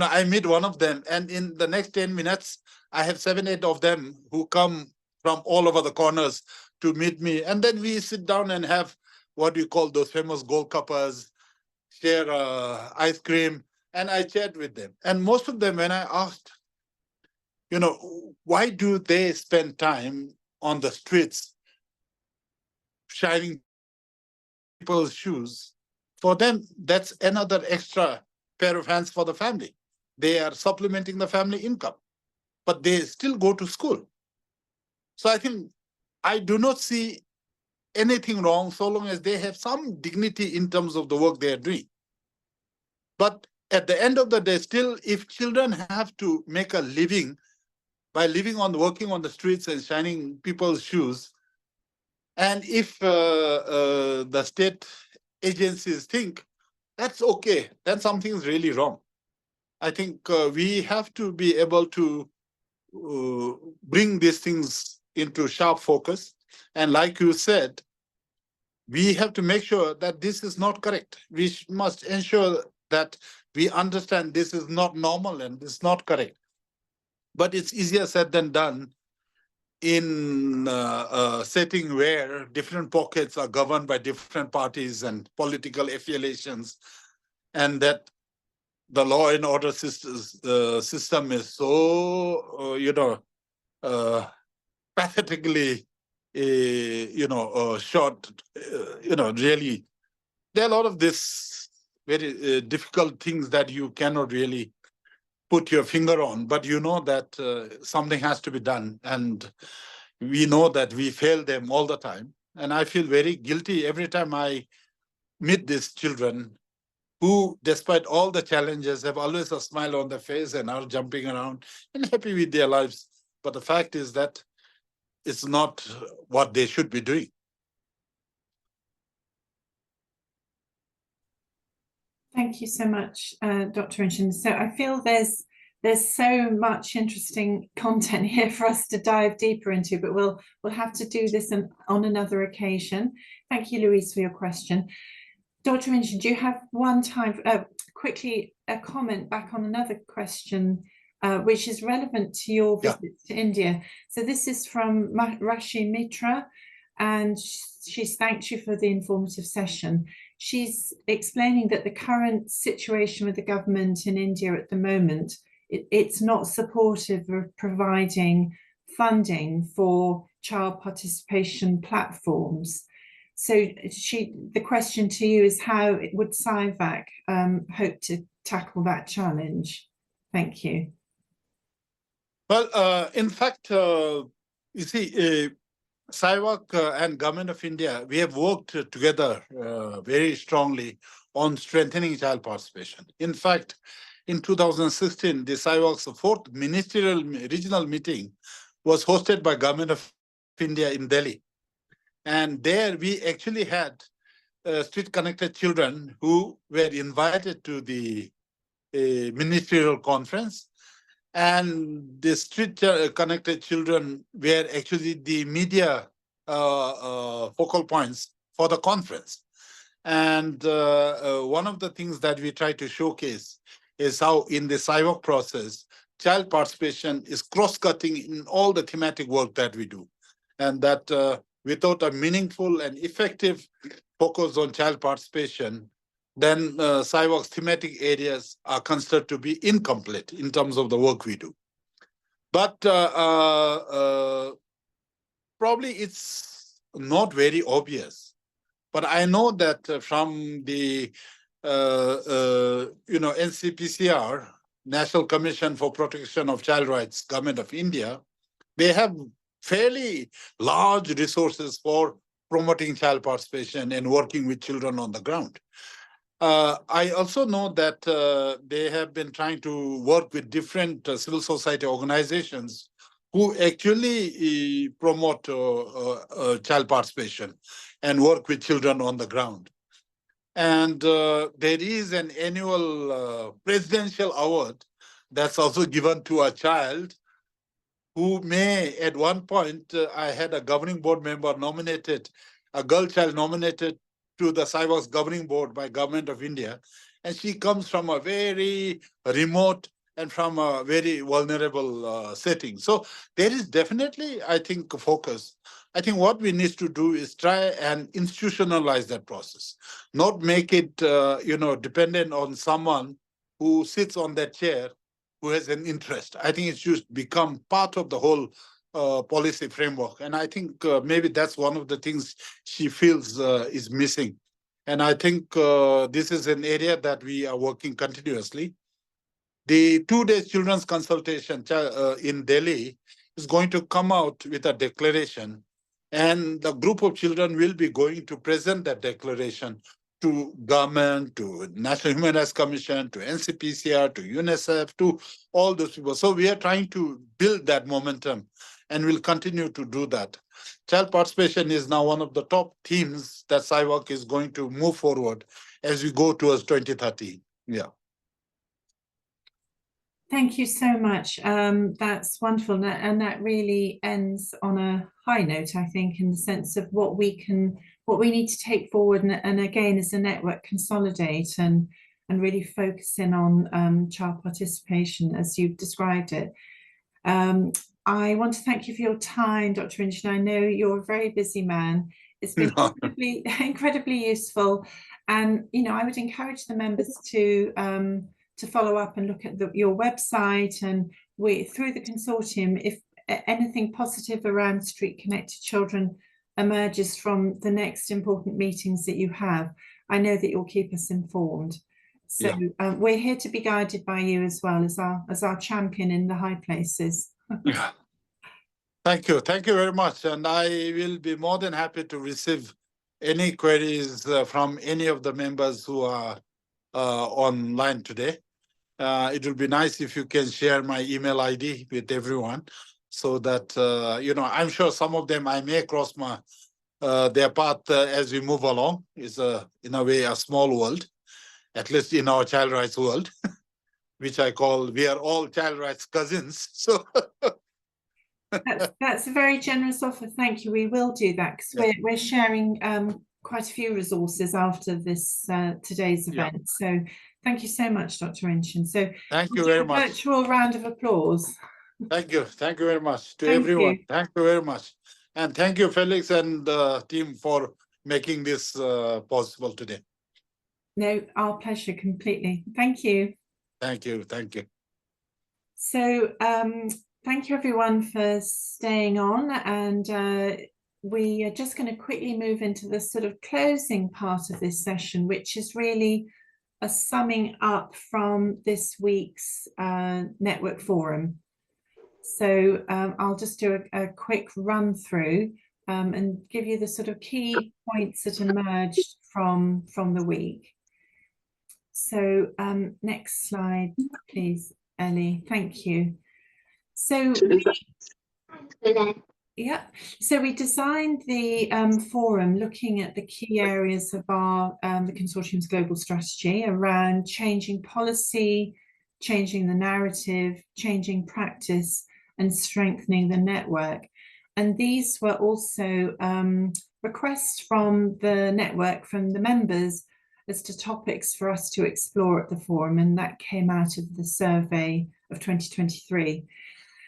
I meet one of them, and in the next 10 minutes, I have 7, 8 of them who come from all over the corners to meet me. And then we sit down and have what we call those famous golgappas, share ice cream, and I chat with them. And most of them, when I asked, why do they spend time on the streets shining people's shoes? For them, that's another extra pair of hands for the family. They are supplementing the family income, but they still go to school. So I think I do not see anything wrong so long as they have some dignity in terms of the work they are doing. But at the end of the day, still, if children have to make a living by working on the streets and shining people's shoes, and if the state agencies think that's okay, then something's really wrong. I think we have to be able to bring these things into sharp focus. And like you said, we have to make sure that this is not correct. We must ensure that we understand this is not normal and this is not correct. But it's easier said than done in a setting where different pockets are governed by different parties and political affiliations, and that the law and order system is so, pathetically, short. Really, there are a lot of this very difficult things that you cannot really put your finger on, but you know that something has to be done, and we know that we fail them all the time. And I feel very guilty every time I meet these children who, despite all the challenges, have always a smile on their face and are jumping around and happy with their lives. But the fact is that it's not what they should be doing. Thank you so much, Dr. Rinchen. So I feel there's so much interesting content here for us to dive deeper into, but we'll have to do this on another occasion. Thank you, Louise, for your question. Dr. Rinchen, do you have quickly a comment back on another question, which is relevant to your visit to India? So this is from Rashi Mitra. and she's thanked you for the informative session. She's explaining that the current situation with the government in India at the moment, it's not supportive of providing funding for child participation platforms. So the question to you is, how would SIVAC hope to tackle that challenge? Thank you. Well, in fact, you see, SIVAC and Government of India, we have worked together very strongly on strengthening child participation. In fact, in 2016, the SIVAC's fourth ministerial regional meeting was hosted by Government of India in Delhi. And there we actually had street-connected children who were invited to the ministerial conference. And the street-connected children were actually the media focal points for the conference. And one of the things that we try to showcase is how in the SIVAC process, child participation is cross-cutting in all the thematic work that we do. And that without a meaningful and effective focus on child participation, then SIVAC's thematic areas are considered to be incomplete in terms of the work we do. But probably it's not very obvious. But I know that from the NCPCR, National Commission for Protection of Child Rights, Government of India, they have fairly large resources for promoting child participation and working with children on the ground. I also know that they have been trying to work with different civil society organizations who actually promote child participation and work with children on the ground. And there is an annual presidential award that's also given to a child who may, at one point, I had a governing board member nominated, a girl child nominated to the SIVAC's governing board by Government of India. And she comes from a very remote and from a very vulnerable setting. So there is definitely, I think, a focus. I think what we need to do is try and institutionalize that process, not make it, dependent on someone who sits on that chair who has an interest. I think it should become part of the whole policy framework. And I think maybe that's one of the things she feels is missing. And I think this is an area that we are working continuously. The 2-day children's consultation in Delhi is going to come out with a declaration, and the group of children will be going to present that declaration to government, to National Human Rights Commission, to NCPCR, to UNICEF, to all those people. So we are trying to build that momentum, and we'll continue to do that. Child participation is now one of the top themes that SIVAC is going to move forward as we go towards 2030. Yeah. Thank you so much. That's wonderful. And that really ends on a high note, I think, in the sense of what we need to take forward and again, as a network, consolidate and really focus in on child participation as you've described it. I want to thank you for your time, Dr. Rinchen. I know you're a very busy man. It's been incredibly useful. And, I would encourage the members to follow up and look at your website, and through the consortium, if anything positive around street connected children emerges from the next important meetings that you have, I know that you'll keep us informed. So yeah. We're here to be guided by you as well as our champion in the high places. Yeah. Thank you very much, and I will be more than happy to receive any queries from any of the members who are online today. It will be nice if you can share my email ID with everyone, so that I'm sure some of them I may cross their path as we move along. It's in a way a small world, at least in our child rights world, which I call we are all child rights cousins. So that's a very generous offer. Thank you. We will do that because we're sharing quite a few resources after this today's event. So thank you so much, Dr. Rinchen. So thank you very much. Virtual round of applause. Thank you very much to everyone. Thank you very much. And thank you, Felix and the team, for making this possible today. No, our pleasure completely. Thank you. Thank you. Thank you. So thank you everyone for staying on, and we are just going to quickly move into the sort of closing part of this session, which is really a summing up from this week's network forum. So I'll just do a quick run through and give you the sort of key points that emerged from the week. So next slide, please, Ellie. Thank you. So we designed the forum looking at the key areas of our the consortium's global strategy around changing policy, changing the narrative, changing practice, and strengthening the network. And these were also requests from the network, from the members, as to topics for us to explore at the forum, and that came out of the survey of 2023.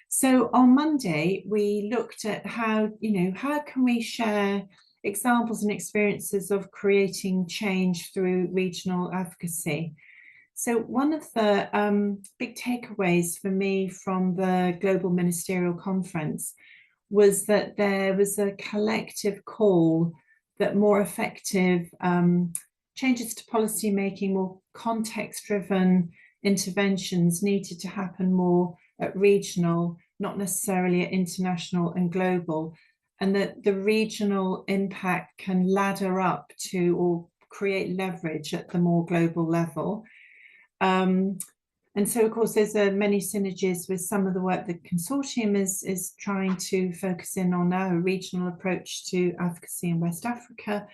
So on Monday, we looked at how can we share examples and experiences of creating change through regional advocacy. So one of the big takeaways for me from the Global Ministerial Conference was that there was a collective call that more effective changes to policy making, more context-driven interventions needed to happen more at regional, not necessarily at international and global, and that the regional impact can ladder up to or create leverage at the more global level. And so, of course, there's many synergies with some of the work the consortium is trying to focus in on now, a regional approach to advocacy in West Africa.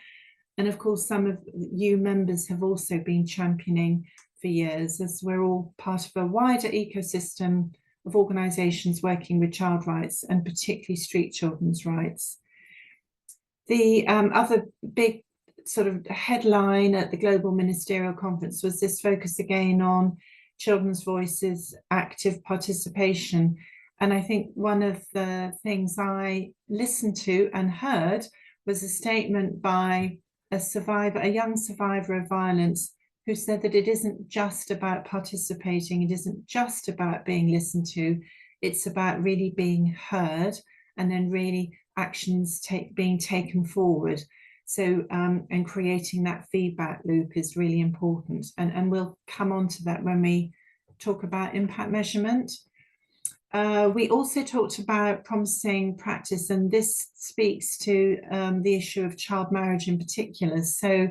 And of course, some of you members have also been championing for years, as we're all part of a wider ecosystem of organisations working with child rights, and particularly street children's rights. The other big sort of headline at the Global Ministerial Conference was this focus again on children's voices, active participation. And I think one of the things I listened to and heard was a statement by a young survivor of violence, who said that it isn't just about participating, it isn't just about being listened to, it's about really being heard, and then really actions being taken forward. So, and creating that feedback loop is really important. And we'll come on to that when we talk about impact measurement. We also talked about promising practice, and this speaks to the issue of child marriage in particular. So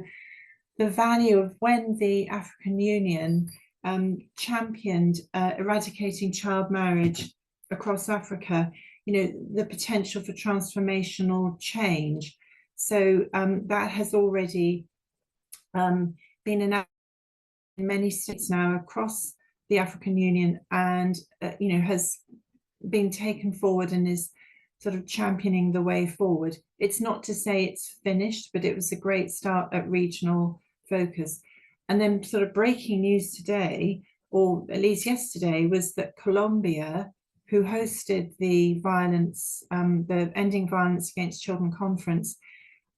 the value of when the African Union championed eradicating child marriage across Africa, the potential for transformational change. So that has already been enacted in many states now across the African Union, and has been taken forward and is sort of championing the way forward. It's not to say it's finished, but it was a great start at regional focus. And then sort of breaking news today, or at least yesterday, was that Colombia, who hosted the the Ending Violence Against Children conference,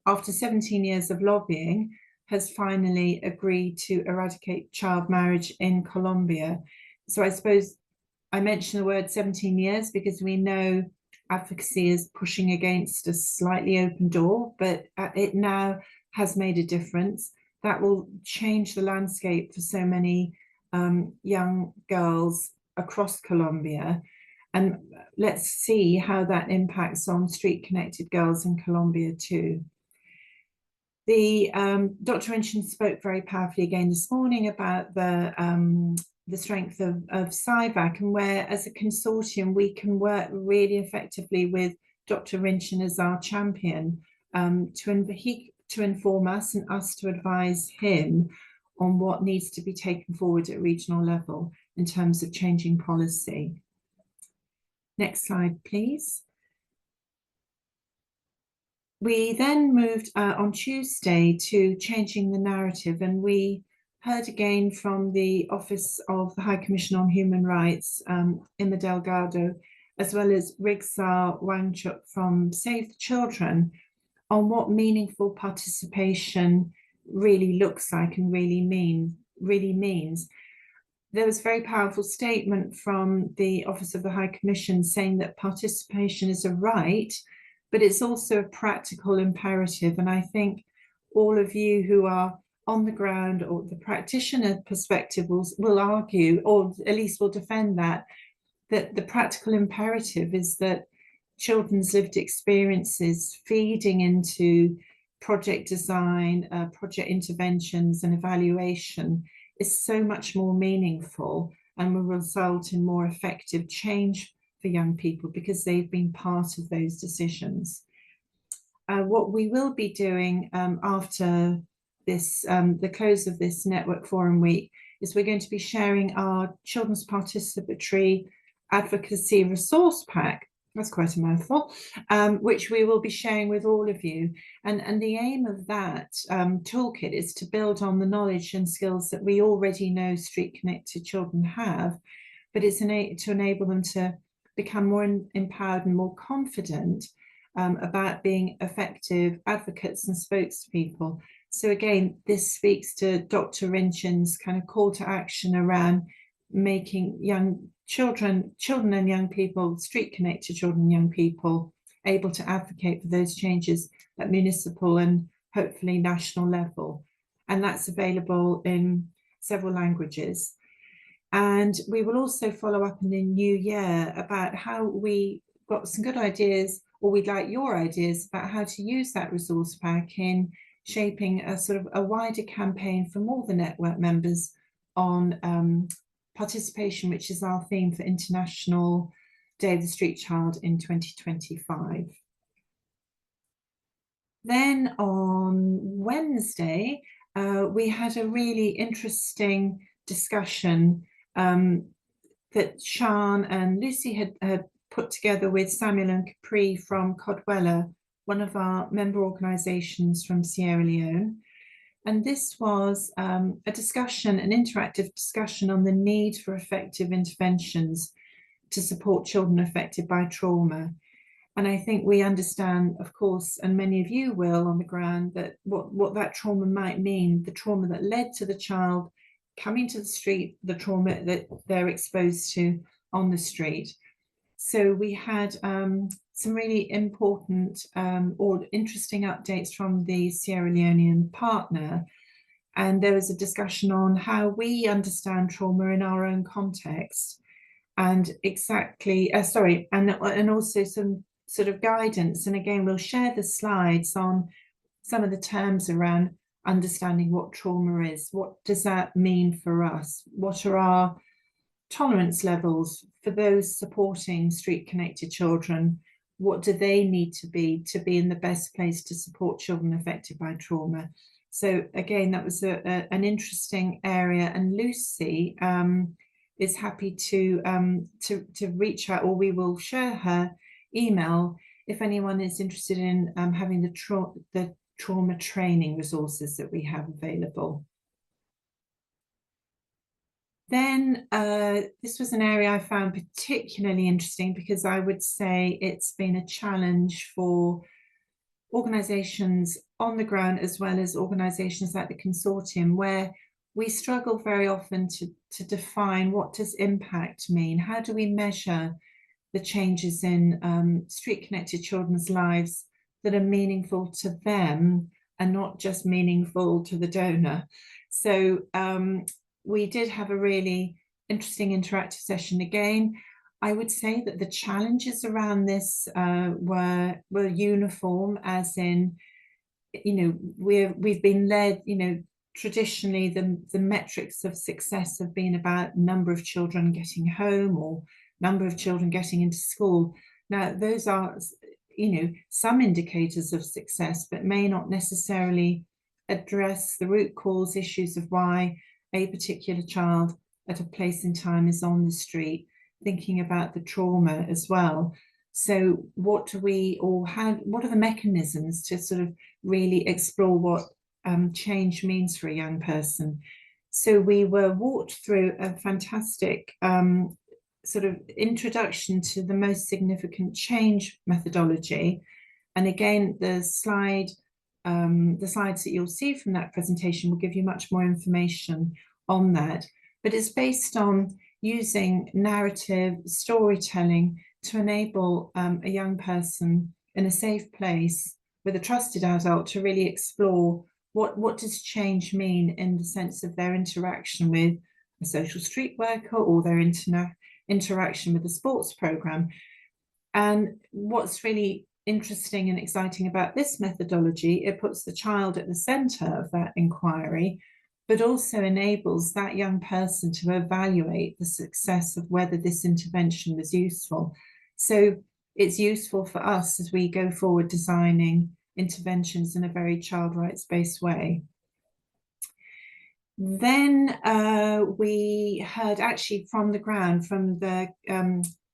after 17 years of lobbying, has finally agreed to eradicate child marriage in Colombia. So I suppose I mention the word 17 years because we know advocacy is pushing against a slightly open door, but it now has made a difference. That will change the landscape for so many young girls across Colombia. And let's see how that impacts on street-connected girls in Colombia too. Dr. Rinchen spoke very powerfully again this morning about the strength of CIVAC, and where as a consortium we can work really effectively with Dr. Rinchen as our champion to inform us and us to advise him on what needs to be taken forward at regional level in terms of changing policy. Next slide, please. We then moved on Tuesday to changing the narrative, and we heard again from the Office of the High Commission on Human Rights, Emma Delgado, as well as Rigsa Wangchuk from Save the Children, on what meaningful participation really looks like and really means. There was a very powerful statement from the Office of the High Commission saying that participation is a right, but it's also a practical imperative. And I think all of you who are on the ground, or the practitioner perspective, will argue, or at least will defend that the practical imperative is that children's lived experiences feeding into project design, project interventions and evaluation is so much more meaningful and will result in more effective change for young people because they've been part of those decisions. What we will be doing after this, the close of this Network Forum Week, is we're going to be sharing our Children's Participatory Advocacy Resource Pack. That's quite a mouthful, which we will be sharing with all of you. And the aim of that toolkit is to build on the knowledge and skills that we already know street connected children have, but it's to enable them to become more empowered and more confident about being effective advocates and spokespeople. So again, this speaks to Dr. Rinchen's kind of call to action around making young children and young people, street connected children and young people, able to advocate for those changes at municipal and hopefully national level. And that's available in several languages. And we will also follow up in the new year about how we got some good ideas, or we'd like your ideas about how to use that resource pack in shaping a sort of a wider campaign from all the network members on participation, which is our theme for International Day of the Street Child in 2025. Then on Wednesday, we had a really interesting discussion that Sian and Lucy had put together with Samuel and Capri from Codwella, one of our member organisations from Sierra Leone. And this was a discussion, an interactive discussion on the need for effective interventions to support children affected by trauma. And I think we understand, of course, and many of you will on the ground, that what that trauma might mean, the trauma that led to the child coming to the street, the trauma that they're exposed to on the street. So we had some really important or interesting updates from the Sierra Leonean partner. And there was a discussion on how we understand trauma in our own context, and and also some sort of guidance. And again, we'll share the slides on some of the terms around understanding what trauma is. What does that mean for us? What are our tolerance levels for those supporting street connected children? What do they need to be in the best place to support children affected by trauma? So again, that was an interesting area, and Lucy is happy to reach out, or we will share her email if anyone is interested in having the trauma training resources that we have available. Then this was an area I found particularly interesting, because I would say it's been a challenge for organisations on the ground as well as organisations like the consortium, where we struggle very often to define what does impact mean. How do we measure the changes in street connected children's lives that are meaningful to them and not just meaningful to the donor? So we did have a really interesting interactive session again. I would say that the challenges around this were uniform, as in, we've been led, traditionally the metrics of success have been about number of children getting home or number of children getting into school. Now, those are, some indicators of success, but may not necessarily address the root cause issues of why a particular child at a place in time is on the street, thinking about the trauma as well. So what are the mechanisms to sort of really explore what change means for a young person? So we were walked through a fantastic sort of introduction to the most significant change methodology. And again, the slides that you'll see from that presentation will give you much more information on that. But it's based on using narrative storytelling to enable a young person in a safe place with a trusted adult to really explore what does change mean in the sense of their interaction with a social street worker or their interaction with a sports program. And what's really interesting and exciting about this methodology, it puts the child at the center of that inquiry, but also enables that young person to evaluate the success of whether this intervention was useful. So it's useful for us as we go forward designing interventions in a very child rights-based way. Then we heard actually from the ground, from the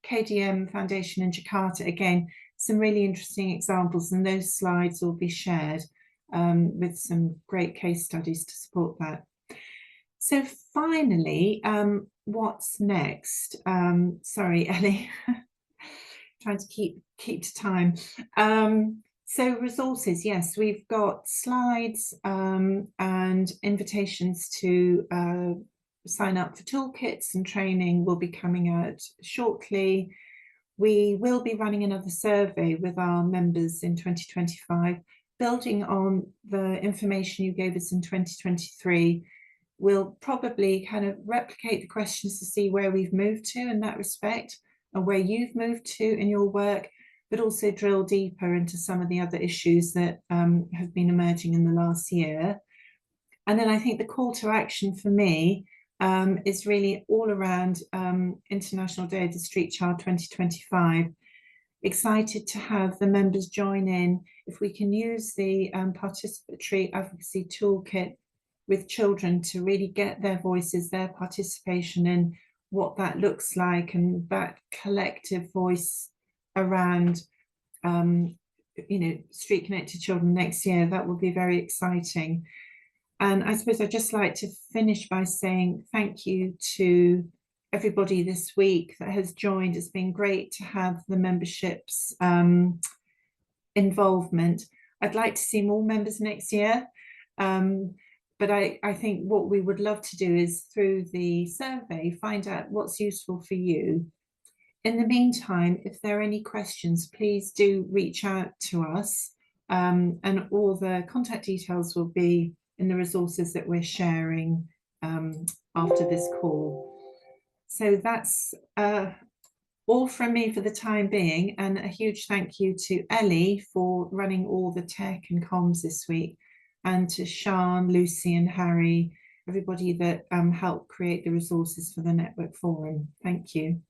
KDM Foundation in Jakarta, again, some really interesting examples, and those slides will be shared with some great case studies to support that. So finally, what's next? Sorry, Ellie, trying to keep to time. So resources, yes, we've got slides and invitations to sign up for toolkits, and training will be coming out shortly. We will be running another survey with our members in 2025, building on the information you gave us in 2023. We'll probably kind of replicate the questions to see where we've moved to in that respect, and where you've moved to in your work, but also drill deeper into some of the other issues that have been emerging in the last year. And then I think the call to action for me is really all around International Day of the Street Child 2025. Excited to have the members join in. If we can use the participatory advocacy toolkit with children to really get their voices, their participation in what that looks like, and that collective voice around street connected children next year, that will be very exciting. And I suppose I'd just like to finish by saying thank you to everybody this week that has joined. It's been great to have the membership's involvement. I'd like to see more members next year, but I think what we would love to do is, through the survey, find out what's useful for you. In the meantime, if there are any questions, please do reach out to us, and all the contact details will be in the resources that we're sharing after this call. So that's all from me for the time being, and a huge thank you to Ellie for running all the tech and comms this week, and to Sian, Lucy and Harry, everybody that helped create the resources for the Network Forum. Thank you.